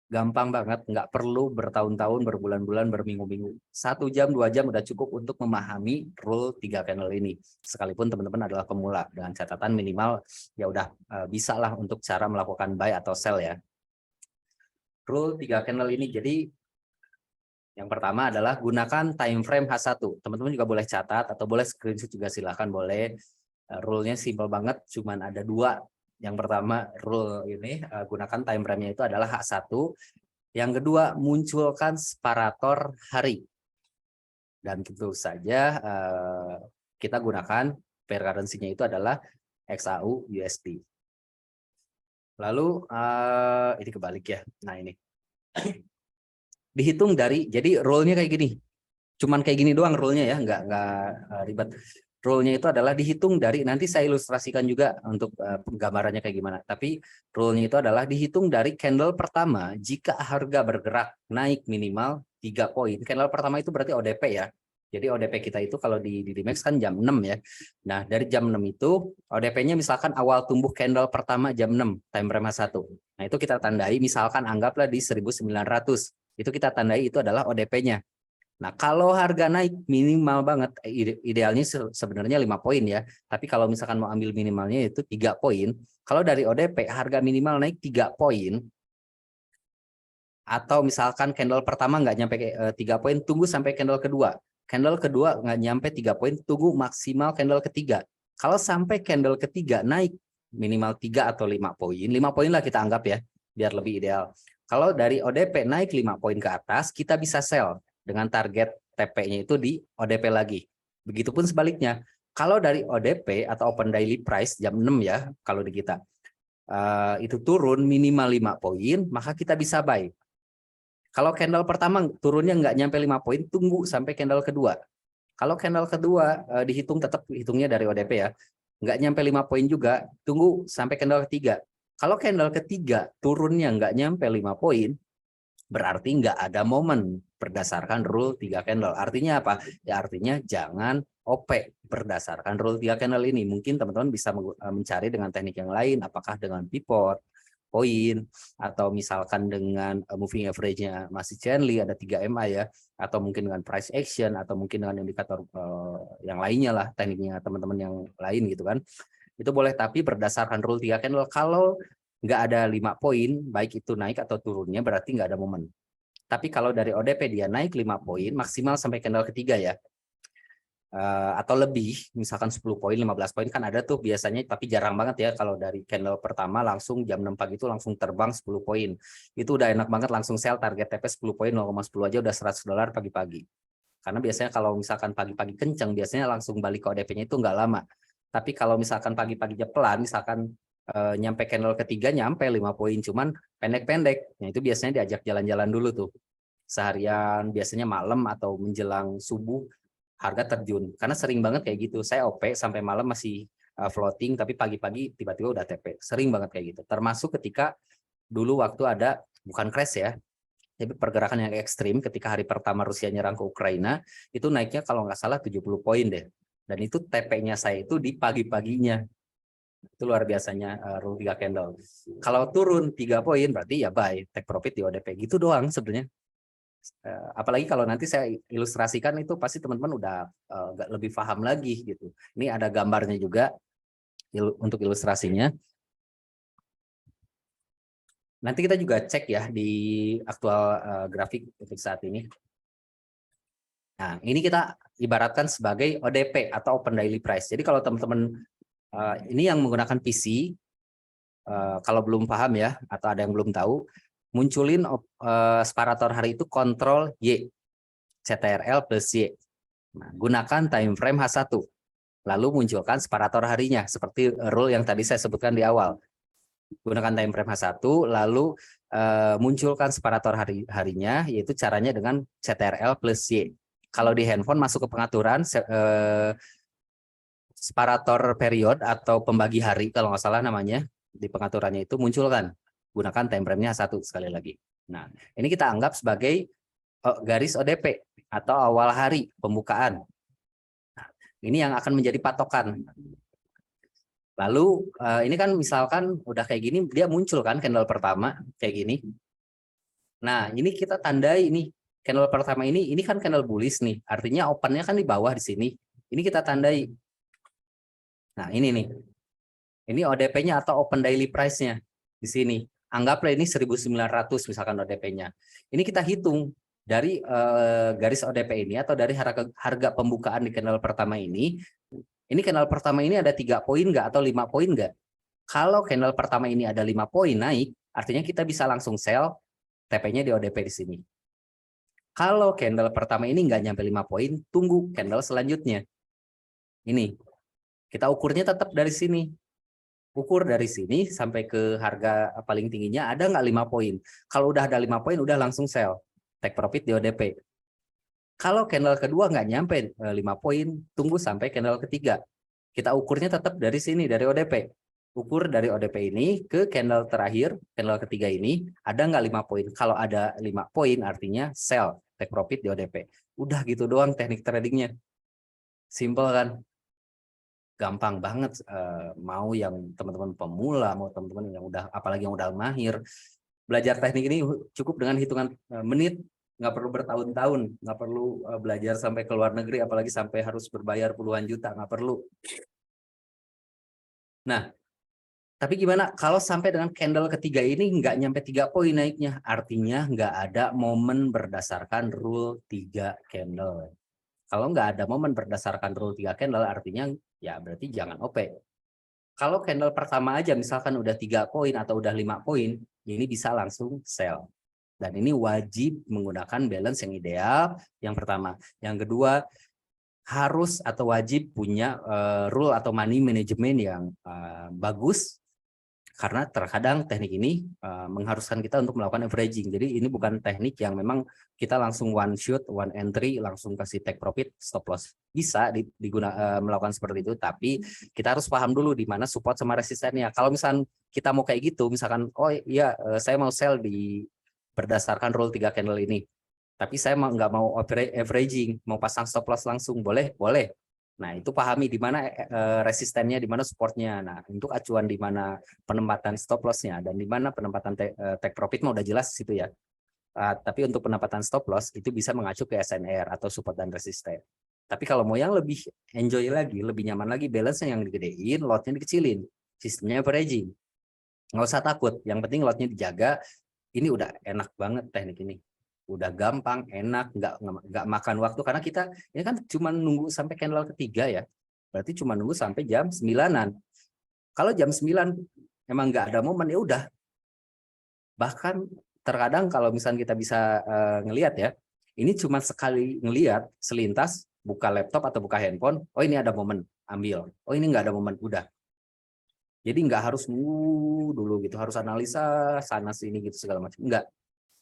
gampang banget, nggak perlu bertahun-tahun, berbulan-bulan, berminggu-minggu. 1 jam, 2 jam udah cukup untuk memahami rule 3 candle ini. Sekalipun teman-teman adalah pemula, dengan catatan minimal ya udah bisa lah untuk cara melakukan buy atau sell ya. Rule 3 candle ini, jadi yang pertama adalah gunakan time frame H1. Teman-teman juga boleh catat atau boleh screenshot juga, silahkan boleh. Rule-nya simple banget, cuman ada 2. Yang pertama rule ini gunakan time frame-nya itu adalah H1. Yang kedua munculkan separator hari. Dan tentu saja kita gunakan pair currency-nya itu adalah XAU USD. Lalu ini kebalik ya. Nah ini. Dihitung dari, jadi rule-nya kayak gini. Cuman kayak gini doang rule-nya ya, nggak ribet. Rule-nya itu adalah dihitung dari, nanti saya ilustrasikan juga untuk gambarannya kayak gimana. Tapi rule-nya itu adalah dihitung dari candle pertama jika harga bergerak naik minimal 3 poin. Candle pertama itu berarti ODP ya. Jadi ODP kita itu kalau di Dimex kan jam 6 ya. Nah dari jam 6 itu ODP-nya misalkan awal tumbuh candle pertama jam 6, time frame 1. Nah itu kita tandai misalkan anggaplah di 1900. Itu kita tandai itu adalah ODP-nya. Nah, kalau harga naik minimal banget, idealnya sebenarnya 5 poin ya. Tapi kalau misalkan mau ambil minimalnya itu 3 poin. Kalau dari ODP harga minimal naik 3 poin, atau misalkan candle pertama nggak nyampe 3 poin, tunggu sampai candle kedua. Candle kedua nggak nyampe 3 poin, tunggu maksimal candle ketiga. Kalau sampai candle ketiga naik minimal 3 atau 5 poin, 5 poin lah kita anggap ya, biar lebih ideal. Kalau dari ODP naik 5 poin ke atas, kita bisa sell dengan target TP-nya itu di ODP lagi. Begitupun sebaliknya. Kalau dari ODP atau Open Daily Price jam 6 ya, kalau di kita itu turun minimal 5 poin, maka kita bisa buy. Kalau candle pertama turunnya nggak nyampe 5 poin, tunggu sampai candle kedua. Kalau candle kedua dihitung, tetap hitungnya dari ODP ya, nggak nyampe 5 poin juga, tunggu sampai candle ketiga. Kalau candle ketiga turunnya nggak nyampe 5 poin, berarti nggak ada momen berdasarkan rule 3 candle. Artinya apa? Ya artinya jangan OP berdasarkan rule 3 candle ini. Mungkin teman-teman bisa mencari dengan teknik yang lain, apakah dengan pivot, poin, atau misalkan dengan moving average-nya masih Chandley ada 3 MA ya, atau mungkin dengan price action, atau mungkin dengan indikator yang lainnya lah, tekniknya teman-teman yang lain gitu kan. Itu boleh, tapi berdasarkan rule 3 candle. Kalau nggak ada 5 poin, baik itu naik atau turunnya, berarti nggak ada momen. Tapi kalau dari ODP dia naik 5 poin, maksimal sampai candle ketiga ya, atau lebih, misalkan 10 poin, 15 poin kan ada tuh biasanya, tapi jarang banget ya kalau dari candle pertama langsung jam 6 pagi itu langsung terbang 10 poin. Itu udah enak banget, langsung sell, target TP 10 poin, 0,10 aja udah $100 pagi-pagi. Karena biasanya kalau misalkan pagi-pagi kenceng, biasanya langsung balik ke ODP-nya itu nggak lama. Tapi kalau misalkan pagi-paginya pelan, misalkan nyampe candle ketiga nyampe 5 poin, cuman pendek-pendek, nah itu biasanya diajak jalan-jalan dulu tuh. Seharian, biasanya malam atau menjelang subuh, harga terjun. Karena sering banget kayak gitu. Saya OP sampai malam masih floating, tapi pagi-pagi tiba-tiba udah TP. Sering banget kayak gitu. Termasuk ketika dulu waktu ada, bukan crash ya, tapi pergerakan yang ekstrim ketika hari pertama Rusia nyerang ke Ukraina, itu naiknya kalau nggak salah 70 poin deh. Dan itu TP-nya saya itu di pagi-paginya. Itu luar biasanya rule 3 candle. Kalau turun 3 poin berarti ya buy, take profit di ODP. Gitu doang sebenarnya. Apalagi kalau nanti saya ilustrasikan itu pasti teman-teman udah lebih paham lagi gitu. Ini ada gambarnya juga untuk ilustrasinya. Nanti kita juga cek ya di aktual grafik untuk saat ini. Nah, ini kita ibaratkan sebagai ODP atau Open Daily Price. Jadi kalau teman-teman ini yang menggunakan PC, kalau belum paham ya, atau ada yang belum tahu, munculin separator hari itu kontrol Y, CTRL plus Y. Nah, gunakan time frame H1. Lalu munculkan separator harinya, seperti rule yang tadi saya sebutkan di awal. Gunakan time frame H1, lalu munculkan separator harinya, yaitu caranya dengan CTRL plus Y. Kalau di handphone masuk ke pengaturan, separator period atau pembagi hari, kalau nggak salah namanya, di pengaturannya itu munculkan. Gunakan time frame-nya H1 sekali lagi. Nah, ini kita anggap sebagai garis ODP atau awal hari pembukaan. Nah, ini yang akan menjadi patokan. Lalu ini kan misalkan udah kayak gini, dia muncul kan candle pertama kayak gini. Nah, ini kita tandai ini candle pertama ini kan candle bullish nih. Artinya opennya kan di bawah di sini. Ini kita tandai. Nah, ini nih. Ini ODP-nya atau open daily price-nya di sini. Anggaplah ini 1.900 misalkan ODP-nya. Ini kita hitung dari garis ODP ini atau dari harga pembukaan di candle pertama ini. Ini candle pertama ini ada 3 poin nggak atau 5 poin nggak? Kalau candle pertama ini ada 5 poin naik, artinya kita bisa langsung sell, TP-nya di ODP di sini. Kalau candle pertama ini nggak nyampe 5 poin, tunggu candle selanjutnya. Ini, kita ukurnya tetap dari sini. Ukur dari sini sampai ke harga paling tingginya ada nggak 5 poin. Kalau udah ada 5 poin, udah langsung sell. Take profit di ODP. Kalau candle kedua nggak nyampe 5 poin, tunggu sampai candle ketiga. Kita ukurnya tetap dari sini, dari ODP. Ukur dari ODP ini ke candle terakhir, candle ketiga ini, ada nggak 5 poin? Kalau ada 5 poin, artinya sell, take profit di ODP. Udah gitu doang teknik tradingnya. Simple kan? Gampang banget. Mau yang teman-teman pemula, mau teman-teman yang udah, apalagi yang udah mahir. Belajar teknik ini cukup dengan hitungan menit, nggak perlu bertahun-tahun, nggak perlu belajar sampai ke luar negeri, apalagi sampai harus berbayar puluhan juta, nggak perlu. Nah, tapi gimana kalau sampai dengan candle ketiga ini nggak nyampe 3 poin naiknya, artinya nggak ada momen berdasarkan rule 3 candle. Kalau nggak ada momen berdasarkan rule 3 candle, artinya ya berarti jangan OP. Kalau candle pertama aja misalkan udah 3 poin atau udah 5 poin, ini bisa langsung sell. Dan ini wajib menggunakan balance yang ideal, yang pertama. Yang kedua, harus atau wajib punya rule atau money management yang bagus, karena terkadang teknik ini mengharuskan kita untuk melakukan averaging. Jadi ini bukan teknik yang memang kita langsung one shoot, one entry, langsung kasih take profit, stop loss. Bisa melakukan seperti itu, tapi kita harus paham dulu di mana support sama resistennya. Kalau misalkan kita mau kayak gitu, misalkan, oh iya saya mau sell berdasarkan rule 3 candle ini, tapi saya nggak mau averaging, mau pasang stop loss langsung, boleh? Boleh. Nah, itu pahami di mana resistennya, di mana supportnya. Nah, untuk acuan di mana penempatan stop loss-nya dan di mana penempatan take profit mah udah jelas situ ya. Tapi untuk penempatan stop loss itu bisa mengacu ke SNR atau support dan resisten. Tapi kalau mau yang lebih enjoy lagi, lebih nyaman lagi, balance-nya yang digedein, lot-nya dikecilin. Sistemnya averaging. Nggak usah takut, yang penting lot-nya dijaga. Ini udah enak banget teknik ini. Udah gampang, enak, nggak makan waktu. Karena kita ini kan cuma nunggu sampai candle ketiga ya. Berarti cuma nunggu sampai jam 9-an. Kalau jam 9 emang nggak ada momen, ya udah. Bahkan terkadang kalau misalnya kita bisa ngelihat ya, ini cuma sekali ngelihat selintas, buka laptop atau buka handphone, oh ini ada momen, ambil. Oh ini nggak ada momen, udah. Jadi nggak harus nunggu dulu gitu, harus analisa sana sini gitu segala macam. Enggak.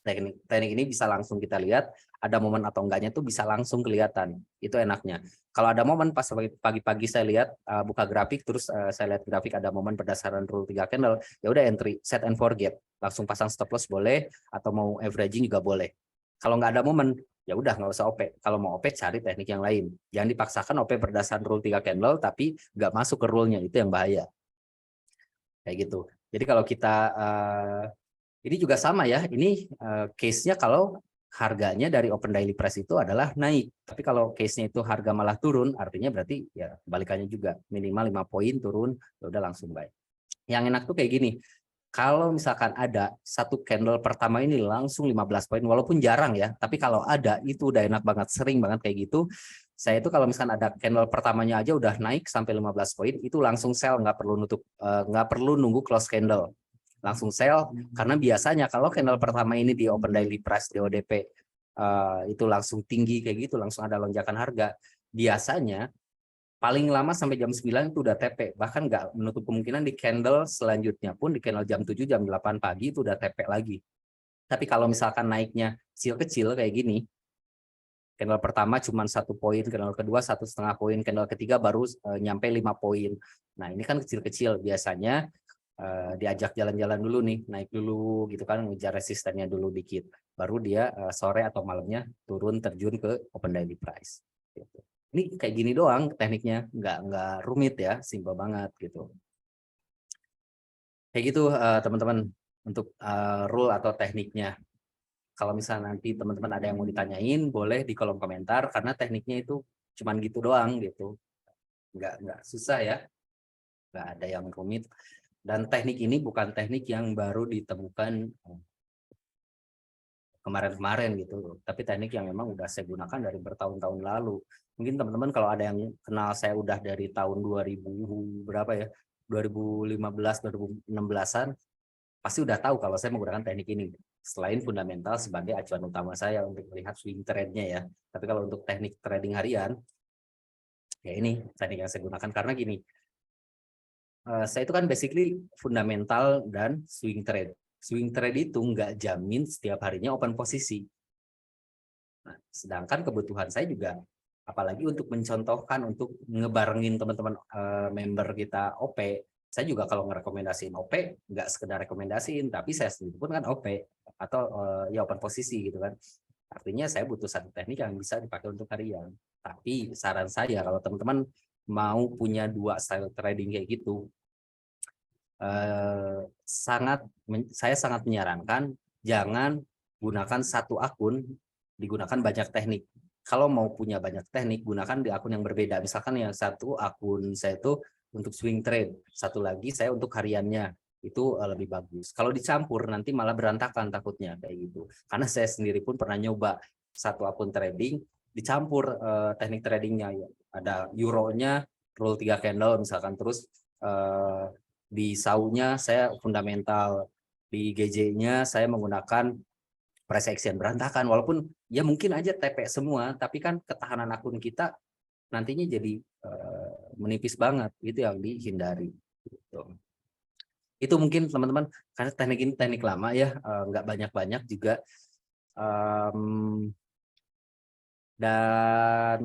Teknik ini bisa langsung kita lihat, ada momen atau enggaknya tuh bisa langsung kelihatan. Itu enaknya. Kalau ada momen pas pagi-pagi saya lihat buka grafik, terus saya lihat grafik ada momen berdasarkan rule 3 candle, ya udah entry, set and forget. Langsung pasang stop loss boleh, atau mau averaging juga boleh. Kalau nggak ada momen, ya udah nggak usah OP. Kalau mau OP cari teknik yang lain. Jangan dipaksakan OP berdasarkan rule 3 candle, tapi nggak masuk ke rule-nya, itu yang bahaya. Kayak gitu. Jadi kalau kita ini juga sama ya. Ini case-nya kalau harganya dari open daily price itu adalah naik. Tapi kalau case-nya itu harga malah turun, artinya berarti ya kebalikannya juga. Minimal 5 poin turun, ya udah langsung buy. Yang enak tuh kayak gini. Kalau misalkan ada satu candle pertama ini langsung 15 poin, walaupun jarang ya, tapi kalau ada itu udah enak banget, sering banget kayak gitu. Saya itu kalau misalkan ada candle pertamanya aja udah naik sampai 15 poin, itu langsung sell, nggak perlu nggak perlu nunggu close candle, langsung sell. Karena biasanya kalau candle pertama ini di open daily price di ODP itu langsung tinggi kayak gitu, langsung ada lonjakan harga. Biasanya paling lama sampai jam 9 itu udah TP, bahkan nggak menutup kemungkinan di candle selanjutnya pun di candle jam 7 jam 8 pagi itu udah TP lagi. Tapi kalau misalkan naiknya kecil-kecil kayak gini, candle pertama cuma 1 poin, candle kedua 1,5 poin, candle ketiga baru nyampe 5 poin. Nah ini kan kecil-kecil, biasanya diajak jalan-jalan dulu nih, naik dulu gitu kan, ngejar resistennya dulu dikit, baru dia sore atau malamnya turun terjun ke open daily price gitu. Ini kayak gini doang tekniknya, nggak rumit ya, simple banget gitu. Kayak gitu teman-teman, untuk rule atau tekniknya. Kalau misalnya nanti teman-teman ada yang mau ditanyain, boleh di kolom komentar, karena tekniknya itu cuman gitu doang gitu, nggak susah ya, nggak ada yang rumit. Dan teknik ini bukan teknik yang baru ditemukan kemarin-kemarin gitu, tapi teknik yang memang udah saya gunakan dari bertahun-tahun lalu. Mungkin teman-teman kalau ada yang kenal saya udah dari tahun 2000 berapa ya, 2015, 2016-an, pasti udah tahu kalau saya menggunakan teknik ini. Selain fundamental sebagai acuan utama saya untuk melihat swing trade-nya ya. Tapi kalau untuk teknik trading harian, ya ini teknik yang saya gunakan karena gini, saya itu kan basically fundamental dan swing trade. Swing trade itu nggak jamin setiap harinya open posisi. Nah, sedangkan kebutuhan saya juga, apalagi untuk mencontohkan, untuk ngebarengin teman-teman member kita OP, saya juga kalau ngerekomendasiin OP, nggak sekedar rekomendasiin, tapi saya sendiri pun kan OP, atau ya open posisi gitu kan. Artinya saya butuh satu teknik yang bisa dipakai untuk harian. Tapi saran saya, kalau teman-teman mau punya 2 style trading kayak gitu, saya sangat menyarankan jangan gunakan satu akun, digunakan banyak teknik. Kalau mau punya banyak teknik, gunakan di akun yang berbeda. Misalkan yang satu akun saya itu untuk swing trade, satu lagi saya untuk hariannya, itu lebih bagus. Kalau dicampur nanti malah berantakan takutnya kayak gitu. Karena saya sendiri pun pernah nyoba satu akun trading, dicampur teknik tradingnya. Ada euronya, rule 3 candle misalkan, terus di SAU-nya saya fundamental, di GJ-nya saya menggunakan price action, berantakan. Walaupun ya mungkin aja TP semua, tapi kan ketahanan akun kita nantinya jadi menipis banget, itu yang dihindari gitu. Itu mungkin teman-teman, karena teknik ini teknik lama ya, nggak banyak-banyak juga. Dan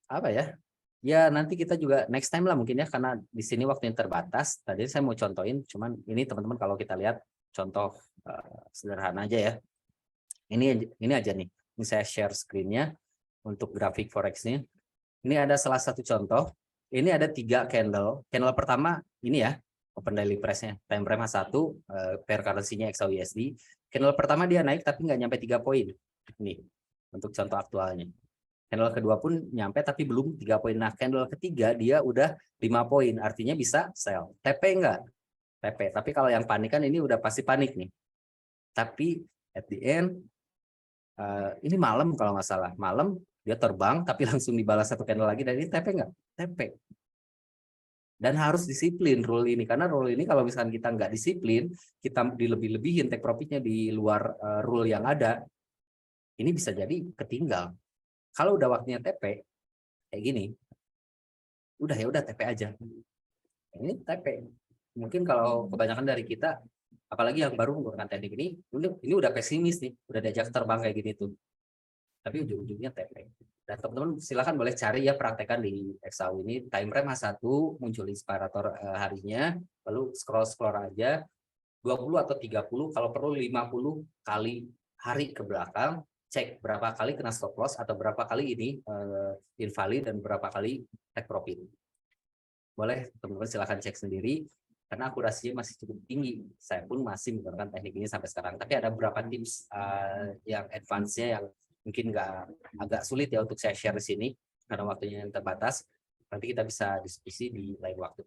apa ya, ya nanti kita juga next time lah mungkin ya, karena di sini waktunya terbatas. Tadi saya mau contohin, cuman ini teman-teman kalau kita lihat contoh sederhana aja ya. Ini aja nih. Ini saya share screen-nya untuk grafik forex-nya. Ini ada salah satu contoh. Ini ada 3 candle. Candle pertama ini ya, open daily price-nya. Time frame H1, pair currency-nya XAUUSD. Candle pertama dia naik tapi nggak nyampe 3 poin. Ini untuk contoh aktualnya. Candle kedua pun nyampe tapi belum 3 poin. Nah, candle ketiga dia udah 5 poin. Artinya bisa sell. TP enggak? TP. Tapi kalau yang panik kan ini udah pasti panik nih. Tapi at the end ini malam kalau nggak salah. Malam dia terbang tapi langsung dibalas satu candle lagi dan ini TP enggak? TP. Dan harus disiplin rule ini, karena rule ini kalau misalkan kita nggak disiplin, kita dilebih-lebihin take profitnya di luar rule yang ada, ini bisa jadi ketinggal. Kalau udah waktunya TP kayak gini, udah ya udah TP aja. Ini TP. Mungkin kalau kebanyakan dari kita, apalagi yang baru menggunakan teknik ini udah pesimis nih, udah diajak terbang kayak gini tuh. Tapi ujung-ujungnya TP. Dan teman-teman silakan boleh cari ya, praktekan di XAU ini. Time frame H1 muncul inspirator harinya, lalu scroll aja 20 atau 30, kalau perlu 50 kali hari ke belakang, cek berapa kali kena stop loss atau berapa kali ini invalid dan berapa kali take profit. Boleh teman-teman silakan cek sendiri karena akurasinya masih cukup tinggi. Saya pun masih menggunakan teknik ini sampai sekarang. Tapi ada beberapa tips yang advance-nya yang mungkin agak sulit ya untuk saya share di sini karena waktunya yang terbatas. Nanti kita bisa diskusi di lain waktu.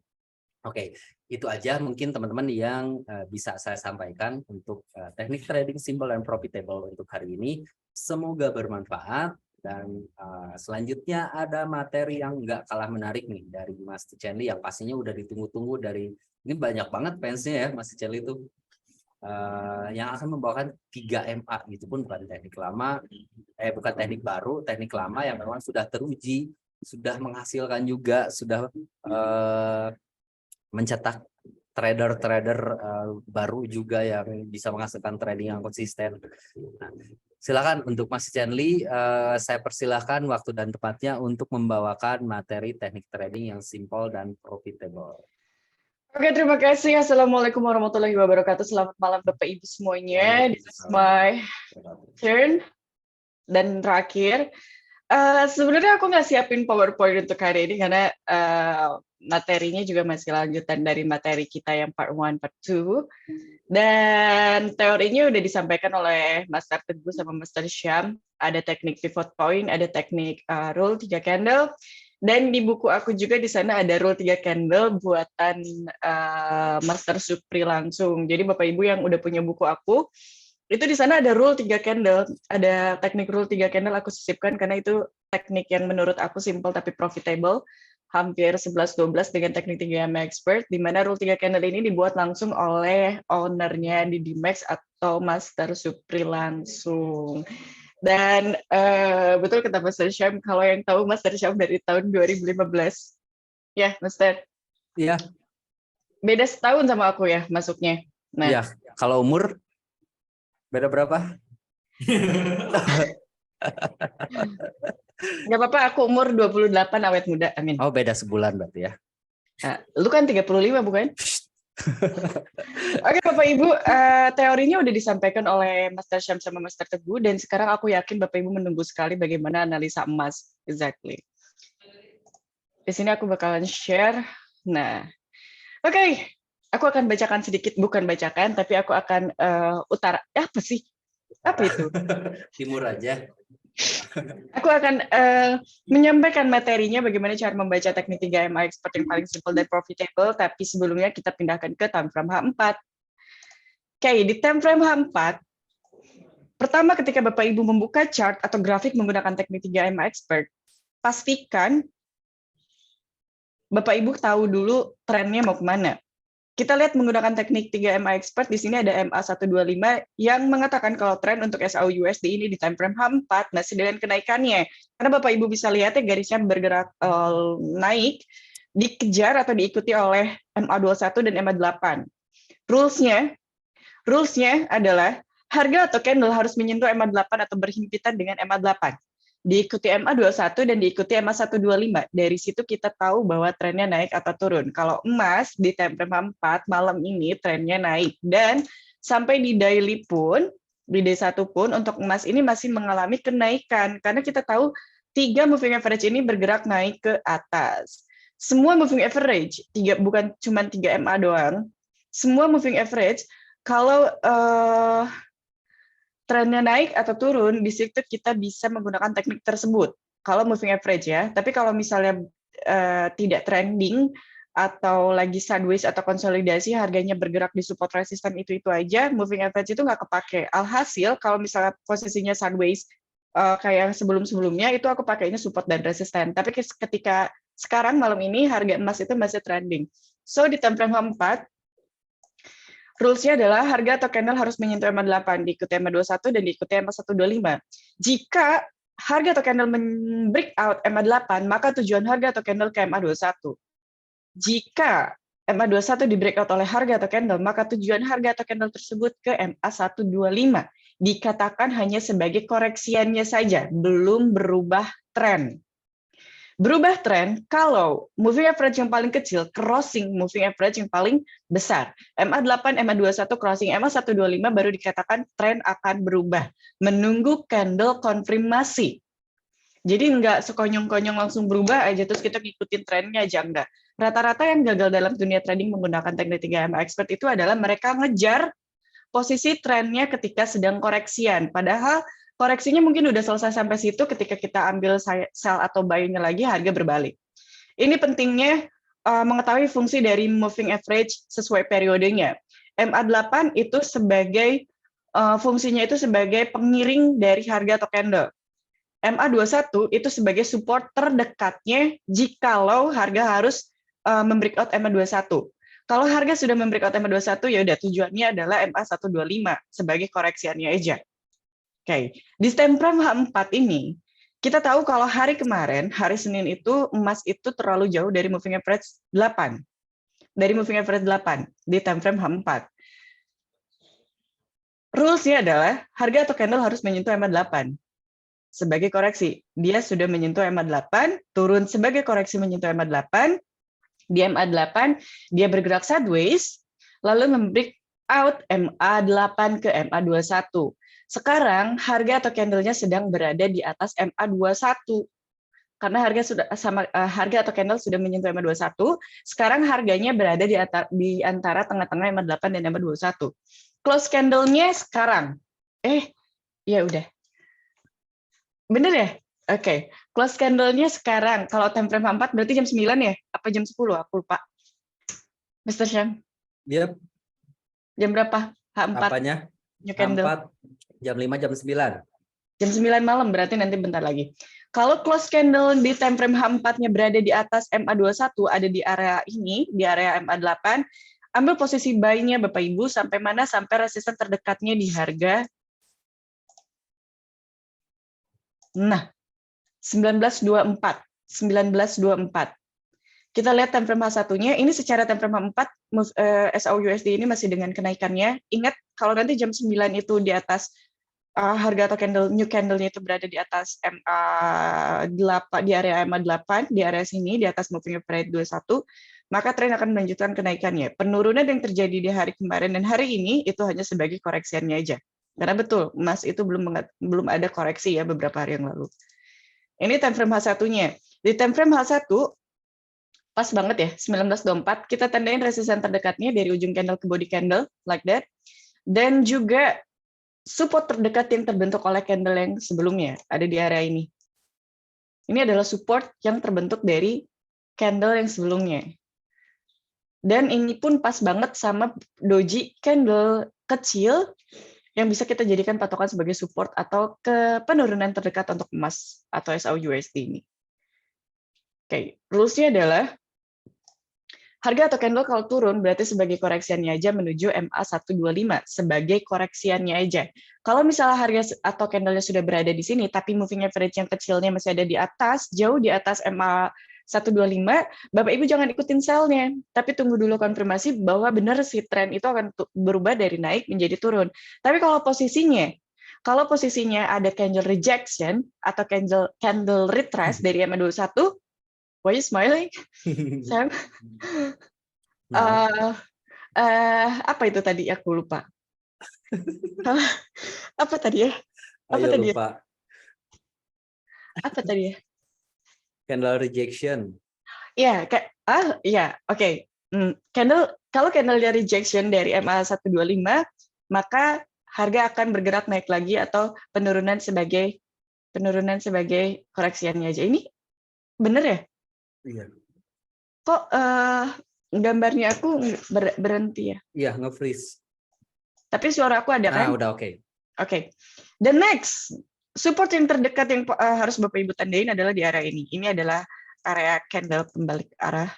Oke, itu aja mungkin teman-teman yang bisa saya sampaikan untuk teknik trading simple dan profitable untuk hari ini. Semoga bermanfaat dan selanjutnya ada materi yang nggak kalah menarik nih dari Mas Cenly yang pastinya udah ditunggu-tunggu dari ini banyak banget fansnya ya Mas Cenly itu. Yang akan membawakan 3 MA gitu pun bukan teknik lama, bukan teknik baru, teknik lama yang memang sudah teruji, sudah menghasilkan juga, sudah mencetak trader-trader baru juga yang bisa menghasilkan trading yang konsisten. Nah, silakan untuk Mas Cenly, saya persilahkan waktu dan tempatnya untuk membawakan materi teknik trading yang simple dan profitable. Oke, terima kasih. Assalamualaikum warahmatullahi wabarakatuh. Selamat malam Bapak Ibu semuanya. This is my turn. Dan terakhir, sebenarnya aku nggak siapin PowerPoint untuk hari ini karena materinya juga masih lanjutan dari materi kita yang part 1, part 2. Dan teorinya udah disampaikan oleh Master Teguh sama Master Syam. Ada teknik pivot point, ada teknik rule 3 candle. Dan di buku aku juga di sana ada rule 3 candle buatan Master Supri langsung. Jadi Bapak Ibu yang udah punya buku aku, itu di sana ada rule 3 candle, ada teknik rule 3 candle aku sisipkan karena itu teknik yang menurut aku simple tapi profitable, hampir 11-12 dengan teknik 3M Expert, di mana rule 3 candle ini dibuat langsung oleh ownernya di Dimax atau Master Supri langsung. Dan betul kata Master Syam, kalau yang tahu Master Syam dari tahun 2015. Ya, Master? Iya. Beda setahun sama aku ya masuknya. Nah. Iya, kalau umur beda berapa? Nggak apa-apa, aku umur 28 awet muda, amin. Oh, beda sebulan berarti ya. Nah, lu kan 35 bukan? Oke Bapak Ibu, teorinya udah disampaikan oleh Master Syam sama Master Teguh, dan sekarang aku yakin Bapak Ibu menunggu sekali bagaimana analisa emas. Exactly. Di sini aku bakalan share. Nah, oke. Aku akan bacakan sedikit, bukan bacakan, tapi aku akan apa sih? Apa itu? Timur aja. Aku akan menyampaikan materinya bagaimana cara membaca teknik 3MA Expert yang paling simple dan profitable, tapi sebelumnya kita pindahkan ke time frame H4. Oke, di time frame H4, pertama ketika Bapak Ibu membuka chart atau grafik menggunakan teknik 3MA Expert, pastikan Bapak Ibu tahu dulu trennya mau kemana. Kita lihat menggunakan teknik 3MA Expert, di sini ada MA125 yang mengatakan kalau tren untuk SAUUSD ini di time frame H4 masih dengan kenaikannya. Karena Bapak Ibu bisa lihat ya garisnya bergerak naik, dikejar atau diikuti oleh MA21 dan MA8. Rules-nya adalah harga atau candle harus menyentuh MA8 atau berhimpitan dengan MA8. Diikuti MA21 dan diikuti MA125. Dari situ kita tahu bahwa trennya naik atau turun. Kalau emas di time frame 4 malam ini trennya naik, dan sampai di daily pun, di D1 pun untuk emas ini masih mengalami kenaikan karena kita tahu tiga moving average ini bergerak naik ke atas. Semua moving average, bukan cuma 3 MA doang, semua moving average, kalau trennya naik atau turun, di situ kita bisa menggunakan teknik tersebut. Kalau moving average ya, tapi kalau misalnya tidak trending, atau lagi sideways atau konsolidasi, harganya bergerak di support resisten itu aja, moving average itu nggak kepake. Alhasil, kalau misalnya posisinya sideways, kayak sebelum-sebelumnya, itu aku pakainya support dan resisten. Tapi ketika sekarang malam ini harga emas itu masih trending. So di time frame 4, rules-nya adalah harga atau candle harus menyentuh EMA 8, diikuti EMA 21 dan diikuti EMA 125. Jika harga atau candle breakout EMA 8, maka tujuan harga atau candle ke EMA 21. Jika EMA 21 di breakout oleh harga atau candle, maka tujuan harga atau candle tersebut ke MA 125. Dikatakan hanya sebagai koreksiannya saja, belum berubah tren. Berubah tren kalau moving average yang paling kecil crossing moving average yang paling besar. MA 8, MA 21 crossing MA 125 baru dikatakan tren akan berubah. Menunggu candle konfirmasi. Jadi nggak sekonyong-konyong langsung berubah aja terus kita ngikutin trennya aja, enggak. Rata-rata yang gagal dalam dunia trading menggunakan teknik 3MA expert itu adalah mereka ngejar posisi trennya ketika sedang koreksian. Padahal koreksinya mungkin udah selesai sampai situ, ketika kita ambil sell atau buy-nya lagi, harga berbalik. Ini pentingnya mengetahui fungsi dari moving average sesuai periodenya. MA8 itu sebagai fungsinya itu sebagai pengiring dari harga atau candle. MA21 itu sebagai support terdekatnya jikalau harga harus membreakout MA21. Kalau harga sudah membreakout MA21, ya udah tujuannya adalah MA125 sebagai koreksiannya aja. Oke, di time frame H4 ini, kita tahu kalau hari kemarin, hari Senin itu, emas itu terlalu jauh dari moving average 8. Dari moving average 8 di time frame H4. Rules-nya adalah harga atau candle harus menyentuh MA8 sebagai koreksi. Dia sudah menyentuh MA8, turun sebagai koreksi menyentuh MA8, di MA8 dia bergerak sideways, lalu membreak out MA8 ke MA21. Sekarang harga atau candle-nya sedang berada di atas MA21. Karena harga atau candle sudah menyentuh MA21, sekarang harganya berada di antara tengah-tengah MA8 dan MA21. Close candle-nya sekarang. Ya udah. Bener ya? Oke. Close candle-nya sekarang. Kalau time frame 4 berarti jam 9 ya? Apa jam 10? Aku lupa. Mr. Syam. Yep. Jam berapa? H4. Apanya? New candle. H4, jam 5, jam 9. Jam 9 malam, berarti nanti bentar lagi. Kalau close candle di time frame H4-nya berada di atas MA21, ada di area ini, di area MA8, ambil posisi buy-nya Bapak Ibu, sampai mana? Sampai resisten terdekatnya di harga 1924. Kita lihat time frame H1-nya, ini secara time frame H4, SAU-USD ini masih dengan kenaikannya. Ingat, kalau nanti jam 9 itu di atas harga atau new candle-nya itu berada di atas MA8, di area MA8, di area sini, di atas moving average 21, maka tren akan melanjutkan kenaikannya. Penurunan yang terjadi di hari kemarin dan hari ini, itu hanya sebagai koreksiannya aja. Karena betul, emas itu belum ada koreksi ya beberapa hari yang lalu. Ini time frame H1-nya. Di time frame H1, pas banget ya, 1924, kita tandain resisten terdekatnya dari ujung candle ke body candle, like that. Dan juga support terdekat yang terbentuk oleh candle yang sebelumnya, ada di area ini. Ini adalah support yang terbentuk dari candle yang sebelumnya. Dan ini pun pas banget sama doji candle kecil yang bisa kita jadikan patokan sebagai support atau ke penurunan terdekat untuk emas atau SAU-USD ini. Oke, rules-nya adalah harga atau candle kalau turun berarti sebagai koreksiannya aja menuju MA125 sebagai koreksiannya aja. Kalau misalnya harga atau candle-nya sudah berada di sini tapi moving average yang kecilnya masih ada di atas, jauh di atas MA125, Bapak Ibu jangan ikutin sell-nya, tapi tunggu dulu konfirmasi bahwa benar si tren itu akan berubah dari naik menjadi turun. Tapi kalau posisinya ada candle rejection atau candle retrace dari MA21, why you smiling? Sam? Apa itu tadi? Aku lupa. Apa tadi ya? Apa Ayo tadi lupa. Apa tadi ya? Candle rejection. Ya, oke. Kalau candle rejection dari MA125, maka harga akan bergerak naik lagi atau penurunan sebagai koreksiannya aja. Ini bener ya? Iya. Kok gambarnya aku berhenti ya? Iya, nge-freeze. Tapi suara aku ada kan? Udah oke. Oke. The next support yang terdekat yang harus Bapak Ibu tandain adalah di area ini. Ini adalah area candle pembalik arah.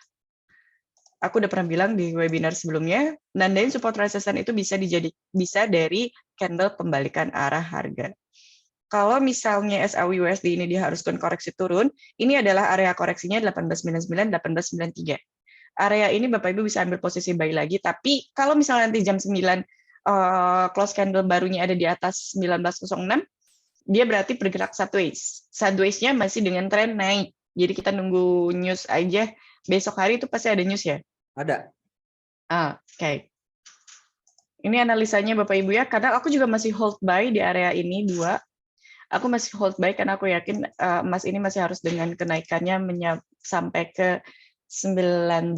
Aku udah pernah bilang di webinar sebelumnya, nandain support resistance itu bisa dari candle pembalikan arah harga. Kalau misalnya SAWI USD ini diharuskan koreksi turun, ini adalah area koreksinya 1899, 1893. Area ini Bapak Ibu bisa ambil posisi buy lagi, tapi kalau misalnya nanti jam 9 close candle barunya ada di atas 1906, dia berarti bergerak sideways. Sideways-nya masih dengan tren naik. Jadi kita nunggu news aja. Besok hari itu pasti ada news ya? Ada. Oke. Ini analisanya Bapak Ibu ya, karena aku juga masih hold buy di area ini 2. Aku masih hold buy karena aku yakin emas ini masih harus dengan kenaikannya sampai ke 19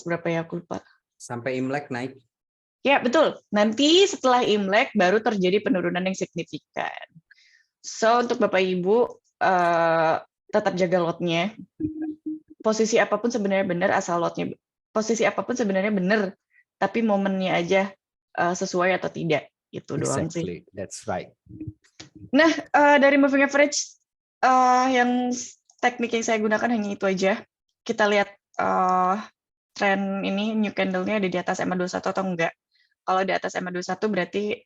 berapa ya, aku lupa. Sampai Imlek naik. Ya, betul. Nanti setelah Imlek baru terjadi penurunan yang signifikan. So, untuk Bapak Ibu tetap jaga lotnya. Posisi apapun sebenarnya benar, asal lotnya. Posisi apapun sebenarnya benar, tapi momennya aja sesuai atau tidak. Itu doang sih. Exactly, that's right. Nah, dari moving average, yang teknik yang saya gunakan hanya itu aja. Kita lihat tren ini, new candle-nya ada di atas MA21 atau enggak. Kalau di atas MA21 berarti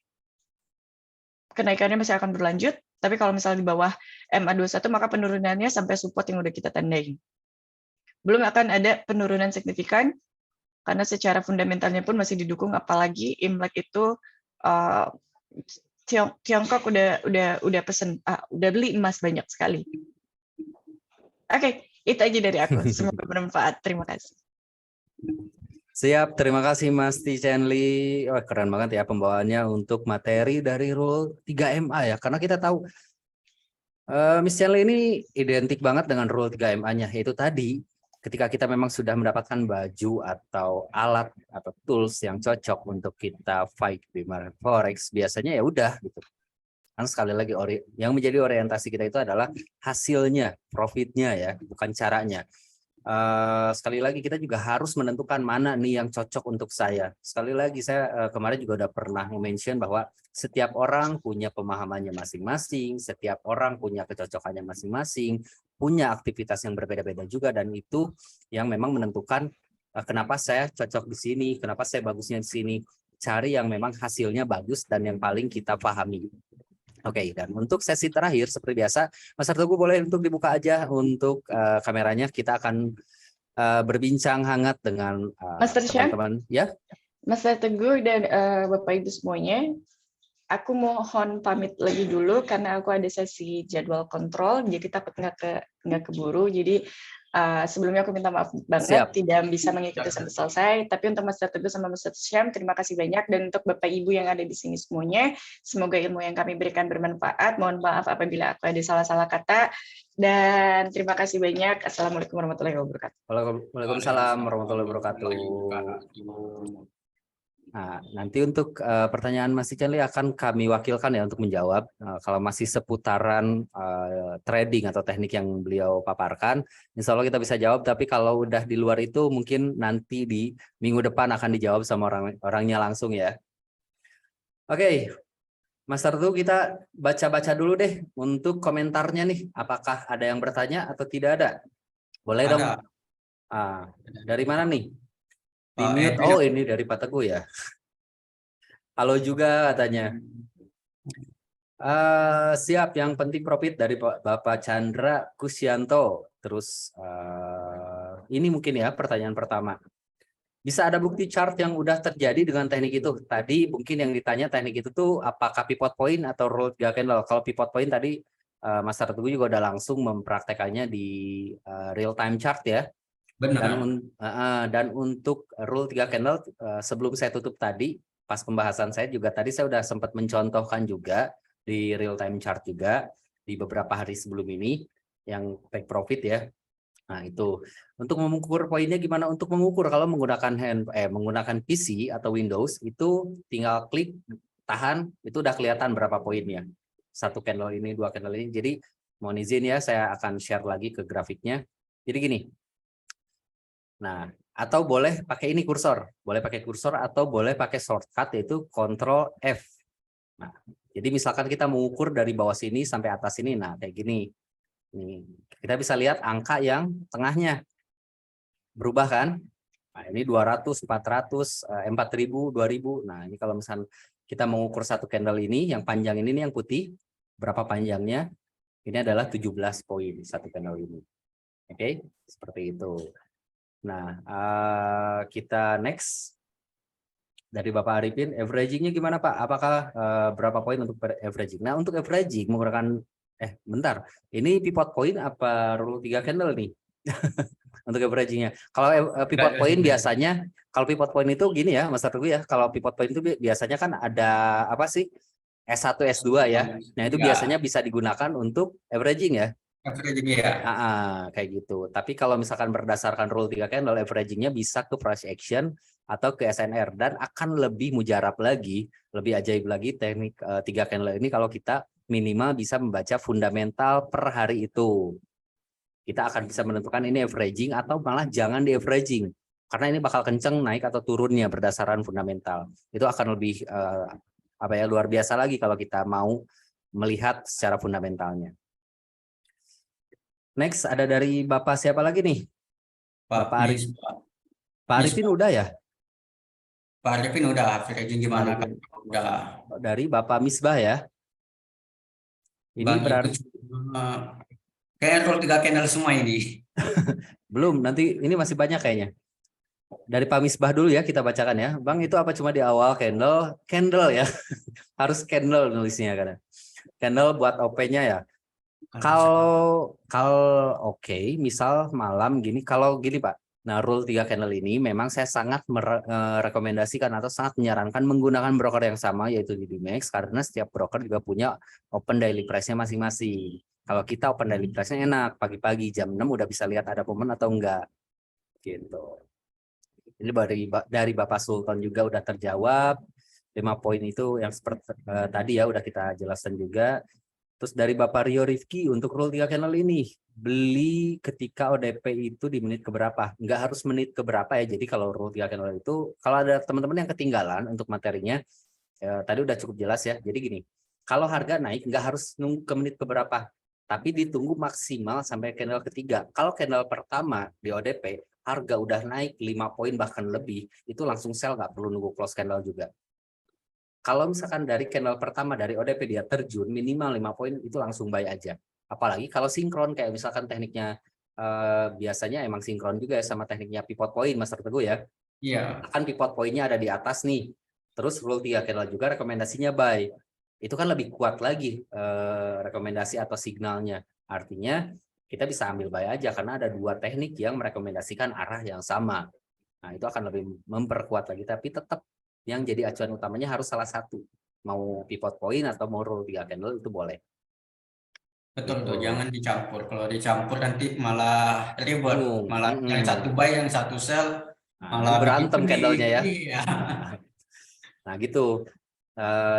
kenaikannya masih akan berlanjut, tapi kalau misalnya di bawah MA21 maka penurunannya sampai support yang udah kita tandain. Belum akan ada penurunan signifikan, karena secara fundamentalnya pun masih didukung, apalagi Imlek itu Tiongkok udah pesen, udah beli emas banyak sekali. Oke, itu aja dari aku. Semoga bermanfaat. Terima kasih. Siap, terima kasih Mas Tichenly. Wah, keren banget ya pembawaannya untuk materi dari rule 3MA ya. Karena kita tahu Miss Chen Lee ini identik banget dengan rule 3MA-nya, yaitu tadi ketika kita memang sudah mendapatkan baju atau alat atau tools yang cocok untuk kita fight di market forex, biasanya ya udah gitu. Kan sekali lagi yang menjadi orientasi kita itu adalah hasilnya, profitnya ya, bukan caranya. Sekali lagi kita juga harus menentukan mana nih yang cocok untuk saya. Sekali lagi saya kemarin juga udah pernah mention bahwa setiap orang punya pemahamannya masing-masing, setiap orang punya kecocokannya masing-masing, punya aktivitas yang berbeda-beda juga, dan itu yang memang menentukan kenapa saya cocok di sini, kenapa saya bagusnya di sini. Cari yang memang hasilnya bagus dan yang paling kita pahami. Oke, dan untuk sesi terakhir seperti biasa, Mas Artugu boleh untuk dibuka aja untuk kameranya. Kita akan berbincang hangat dengan teman-teman. Ya, Mas Teguh dan Bapak Ibu semuanya, aku mohon pamit lagi dulu karena aku ada sesi jadwal kontrol, jadi takut nggak keburu. Jadi sebelumnya aku minta maaf banget tidak bisa mengikuti sampai selesai. Tapi untuk Mas Teguh sama Mas Syam, terima kasih banyak. Dan untuk Bapak Ibu yang ada di sini semuanya, semoga ilmu yang kami berikan bermanfaat. Mohon maaf apabila aku ada salah-salah kata. Dan terima kasih banyak. Assalamualaikum warahmatullahi wabarakatuh. Waalaikumsalam warahmatullahi wabarakatuh. Nah, nanti untuk pertanyaan Mas Tichenly akan kami wakilkan ya untuk menjawab. Kalau masih seputaran trading atau teknik yang beliau paparkan, insya Allah kita bisa jawab. Tapi kalau udah di luar itu mungkin nanti di minggu depan akan dijawab sama orangnya langsung ya. Oke, Mas Artu, kita baca-baca dulu deh untuk komentarnya nih. Apakah ada yang bertanya atau tidak ada? Boleh dong. Dari mana nih? Oh, ini dari Pak Teguh ya. Halo juga katanya. Siap, yang penting profit dari Bapak Chandra Kusyanto. Terus ini mungkin ya pertanyaan pertama. Bisa ada bukti chart yang udah terjadi dengan teknik itu? Tadi mungkin yang ditanya teknik itu tuh apakah pivot point atau rule 3 candle. Kalau pivot point tadi Mas Teguh juga udah langsung mempraktekannya di real time chart ya. Benar. Dan untuk rule 3 candle sebelum saya tutup tadi pas pembahasan saya juga tadi saya udah sempat mencontohkan juga di real time chart juga di beberapa hari sebelum ini yang take profit ya. Nah, itu untuk mengukur poinnya gimana? Untuk mengukur kalau menggunakan menggunakan PC atau Windows itu tinggal klik tahan, itu udah kelihatan berapa poinnya. Satu candle ini, dua candle ini. Jadi mohon izin ya, saya akan share lagi ke grafiknya. Jadi gini. Nah, atau boleh pakai ini kursor, boleh pakai kursor atau boleh pakai shortcut yaitu Ctrl F. Nah, jadi misalkan kita mengukur dari bawah sini sampai atas ini, nah kayak gini. Nih, kita bisa lihat angka yang tengahnya berubah kan? Nah, ini 200, 400, 4000, 2000. Nah, ini kalau misalnya kita mengukur satu candle ini, yang panjang ini nih yang putih, berapa panjangnya? Ini adalah 17 poin satu candle ini. Oke, seperti itu. Nah, kita next dari Bapak Arifin, averaging-nya gimana Pak? Apakah berapa poin untuk averaging? Nah, untuk averaging menggunakan bentar. Ini pivot point apa rule 3 candle nih? Untuk averaging-nya. Kalau pivot point biasanya, kalau pivot point itu gini ya, Mas Teguh ya. Kalau pivot point itu biasanya kan ada apa sih? S1, S2 ya. Nah, itu biasanya bisa digunakan untuk averaging ya. Averaging ya. Kayak gitu. Tapi kalau misalkan berdasarkan rule 3 candle, averaging-nya bisa ke price action atau ke SNR dan akan lebih mujarab lagi, lebih ajaib lagi teknik 3 candle ini kalau kita minimal bisa membaca fundamental per hari itu. Kita akan bisa menentukan ini averaging atau malah jangan di averaging. Karena ini bakal kenceng naik atau turunnya berdasarkan fundamental. Itu akan lebih luar biasa lagi kalau kita mau melihat secara fundamentalnya. Next ada dari Bapak siapa lagi nih? Bapak Arif. Pak Arifin udah ya? Pak Arifin udah, averaging gimana kan? Udah. Dari Bapak Misbah ya. Ini Bang berarti kayak roll 3 candle semua ini. belum, nanti ini masih banyak kayaknya. Dari Pak Misbah dulu ya kita bacakan ya. Bang, itu apa cuma di awal candle? Candle ya. Harus candle nulisnya kan. Candle buat OP-nya ya. Kalau oke, misal malam gini, kalau gini Pak. Nah, rule 3 candle ini memang saya sangat merekomendasikan atau sangat menyarankan menggunakan broker yang sama yaitu di BMax karena setiap broker juga punya open daily price-nya masing-masing. Kalau kita open daily price-nya enak, pagi-pagi jam 6 udah bisa lihat ada momen atau enggak. Gitu. Ini dari Bapak Sultan juga udah terjawab. 5 poin itu yang seperti tadi ya udah kita jelaskan juga. Terus dari Bapak Rio Rifki untuk rule 3 candle ini, beli ketika ODP itu di menit keberapa? Nggak harus menit keberapa ya. Jadi kalau rule 3 candle itu, kalau ada teman-teman yang ketinggalan untuk materinya, tadi udah cukup jelas ya. Jadi gini, kalau harga naik nggak harus nunggu ke menit keberapa, tapi ditunggu maksimal sampai candle ketiga. Kalau candle pertama di ODP, harga udah naik 5 poin bahkan lebih, itu langsung sell, nggak perlu nunggu close candle juga. Kalau misalkan dari candle pertama dari ODP dia terjun minimal 5 poin itu langsung buy aja. Apalagi kalau sinkron kayak misalkan tekniknya biasanya emang sinkron juga ya sama tekniknya pivot point Mas Teguh ya. Iya. Kan pivot pointnya ada di atas nih. Terus rule 3 candle juga rekomendasinya buy. Itu kan lebih kuat lagi rekomendasi atau signalnya. Artinya kita bisa ambil buy aja karena ada 2 teknik yang merekomendasikan arah yang sama. Nah, itu akan lebih memperkuat lagi tapi tetap yang jadi acuan utamanya harus salah satu. Mau pivot point atau mau rule 3 candle itu boleh. Betul tuh, jangan dicampur. Kalau dicampur nanti malah ribet, malah yang satu buy, yang satu sell, malah berantem candlenya ya. Iya. Nah gitu.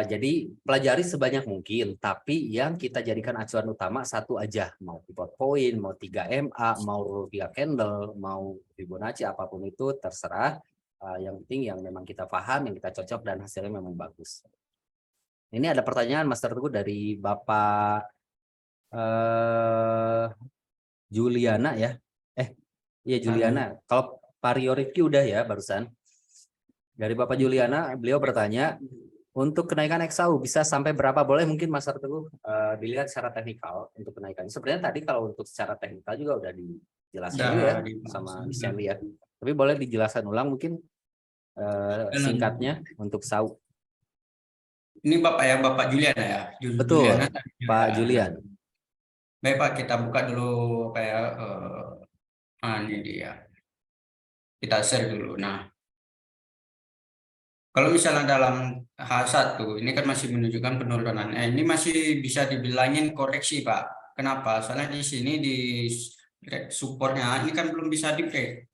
Jadi pelajari sebanyak mungkin, tapi yang kita jadikan acuan utama satu aja, mau pivot point, mau 3 MA, mau rule 3 candle, mau Fibonacci, apapun itu terserah. Yang penting yang memang kita paham, yang kita cocok dan hasilnya memang bagus. Ini ada pertanyaan Mas Teguh dari Bapak Juliana ya. Iya Juliana. Kalau Pak Rio Rifki udah ya barusan. Dari Bapak Juliana, beliau bertanya, untuk kenaikan XAU bisa sampai berapa? Boleh mungkin Mas Teguh dilihat secara teknikal untuk kenaikan. Sebenarnya tadi kalau untuk secara teknikal juga udah dijelaskan juga ya sama Miss Sandy ya. Tapi boleh dijelaskan ulang mungkin singkatnya untuk XAU. Ini Bapak ya, Bapak Julian ya. Betul, Juliana, Pak Julian. Baik Pak, kita buka dulu kayak ini dia. Kita share dulu. Nah, Kalau misalnya dalam H1 ini kan masih menunjukkan penurunan. Ini masih bisa dibilangin koreksi, Pak. Kenapa? Soalnya di sini di supportnya ini kan belum bisa di break.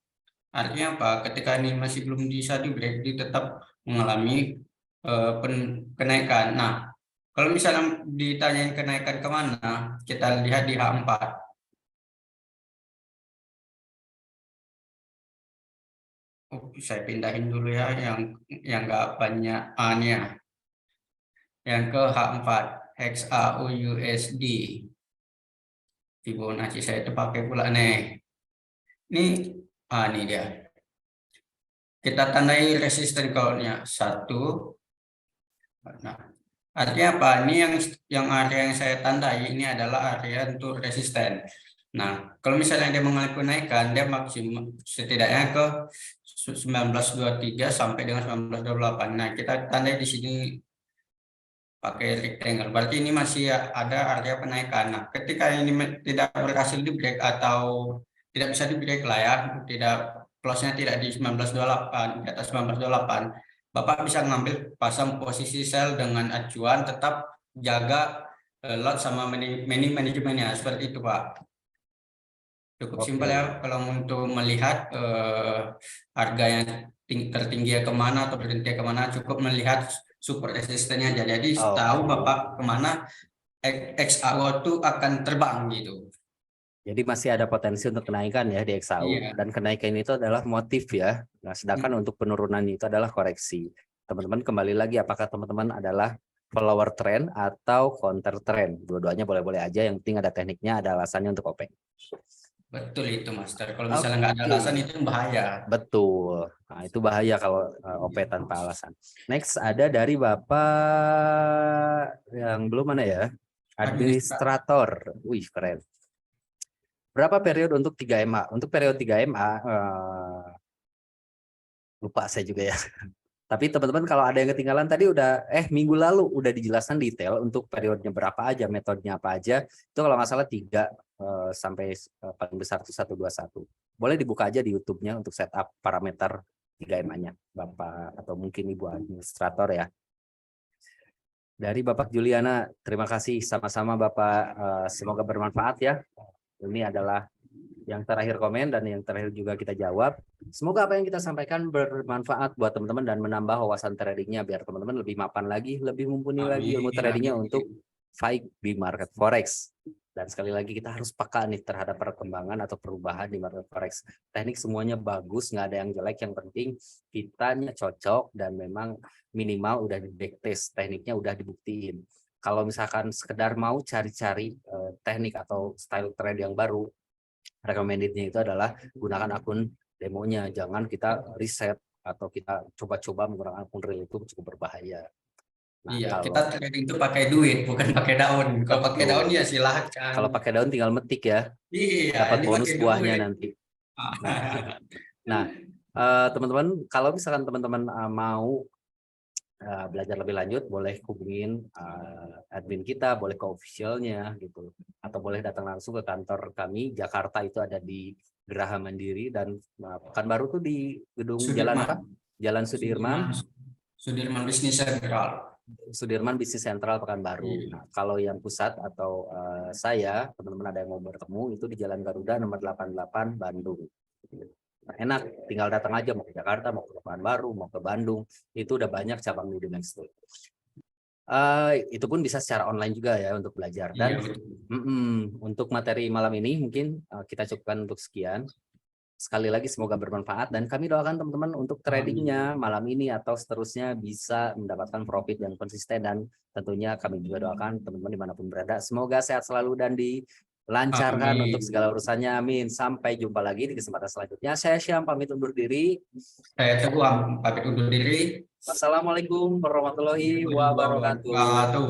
Artinya apa? Ketika ini masih belum bisa di break, dia tetap mengalami kenaikan. Nah, kalau misalnya ditanyain kenaikan kemana, kita lihat di H4. Saya pindahin dulu ya yang nggak banyak A-nya. Yang ke H4, XAUUSD. Fibonacci saya itu pakai pula nih. Ini dia. Kita tandai resisten call-nya 1. Nah, artinya apa? Ini yang area yang saya tandai ini adalah area untuk resisten. Nah, kalau misalnya dia mengalami kenaikan, dia maksimum setidaknya ke 1923 sampai dengan 1928. Nah, kita tandai di sini pakai rectangle. Berarti ini masih ada area penaikan. Nah, ketika ini tidak berhasil di break atau tidak bisa di break lah ya, tidak close-nya tidak di 1928, di atas 1928, Bapak bisa ngambil pasang posisi sell dengan acuan tetap jaga lot sama manajemennya seperti itu, Pak. Cukup simpel ya kalau untuk melihat harga yang tertinggi kemana atau berhenti kemana, cukup melihat support resistennya aja. Jadi tahu Bapak kemana XAU itu akan terbang gitu. Jadi masih ada potensi untuk kenaikan ya di XAU. Iya. Dan kenaikan itu adalah motif ya. Nah, sedangkan untuk penurunan itu adalah koreksi. Teman-teman kembali lagi, apakah teman-teman adalah follower trend atau counter trend? Dua-duanya boleh-boleh aja, yang penting ada tekniknya, ada alasannya untuk OP. Betul itu, Master. Kalau misalnya nggak ada alasan itu bahaya. Betul. Nah, itu bahaya kalau OP tanpa alasan. Next ada dari Bapak yang belum mana ya? Administrator. Wih, keren. Berapa periode untuk 3MA? Untuk periode 3MA lupa saya juga ya. Tapi teman-teman kalau ada yang ketinggalan tadi udah minggu lalu udah dijelaskan detail untuk periodenya berapa aja, metodenya apa aja. Itu kalau nggak salah 3 sampai paling besar itu 121. Boleh dibuka aja di YouTube-nya untuk setup parameter 3MA-nya, Bapak atau mungkin Ibu administrator ya. Dari Bapak Juliana, terima kasih sama-sama Bapak, semoga bermanfaat ya. Ini adalah yang terakhir komen dan yang terakhir juga kita jawab. Semoga apa yang kita sampaikan bermanfaat buat teman-teman dan menambah wawasan tradingnya biar teman-teman lebih mapan lagi, lebih mumpuni lagi ilmu tradingnya untuk fight di market forex. Dan sekali lagi kita harus peka nih terhadap perkembangan atau perubahan di market forex. Teknik semuanya bagus, nggak ada yang jelek. Yang penting kitanya cocok dan memang minimal udah di backtest, tekniknya udah dibuktiin. Kalau misalkan sekedar mau cari-cari teknik atau style trade yang baru, recommended-nya itu adalah gunakan akun demonya, jangan kita riset atau kita coba-coba menggunakan akun real, itu cukup berbahaya. Nah, iya, kita trading itu pakai duit, bukan pakai daun. Kalau pakai daun ya silahkan. Kalau pakai daun tinggal metik ya, dapat bonus buahnya nanti. Nah, teman-teman, kalau misalkan teman-teman mau belajar lebih lanjut, boleh hubungin admin kita, boleh ke officialnya gitu, atau boleh datang langsung ke kantor kami. Jakarta itu ada di Geraha Mandiri dan Pekanbaru tuh di gedung Jalan apa? Jalan Sudirman. Sudirman Bisnis Sentral. Sudirman Bisnis Sentral Pekanbaru. Nah, kalau yang pusat atau saya, teman-teman ada yang mau bertemu itu di Jalan Garuda nomor 88 Bandung. Nah, enak, tinggal datang aja mau ke Jakarta, mau ke Pekanbaru, mau ke Bandung, itu udah banyak cabang di Dimex. Itu pun bisa secara online juga ya untuk belajar. Dan untuk materi malam ini mungkin kita cukupkan untuk sekian. Sekali lagi semoga bermanfaat dan kami doakan teman-teman untuk tradingnya malam ini atau seterusnya bisa mendapatkan profit yang konsisten, dan tentunya kami juga doakan teman-teman dimanapun berada semoga sehat selalu dan dilancarkan untuk segala urusannya. Amin. Sampai jumpa lagi di kesempatan selanjutnya. Saya Syam pamit undur diri. Saya Teguh pamit undur diri. Wassalamualaikum warahmatullahi wabarakatuh.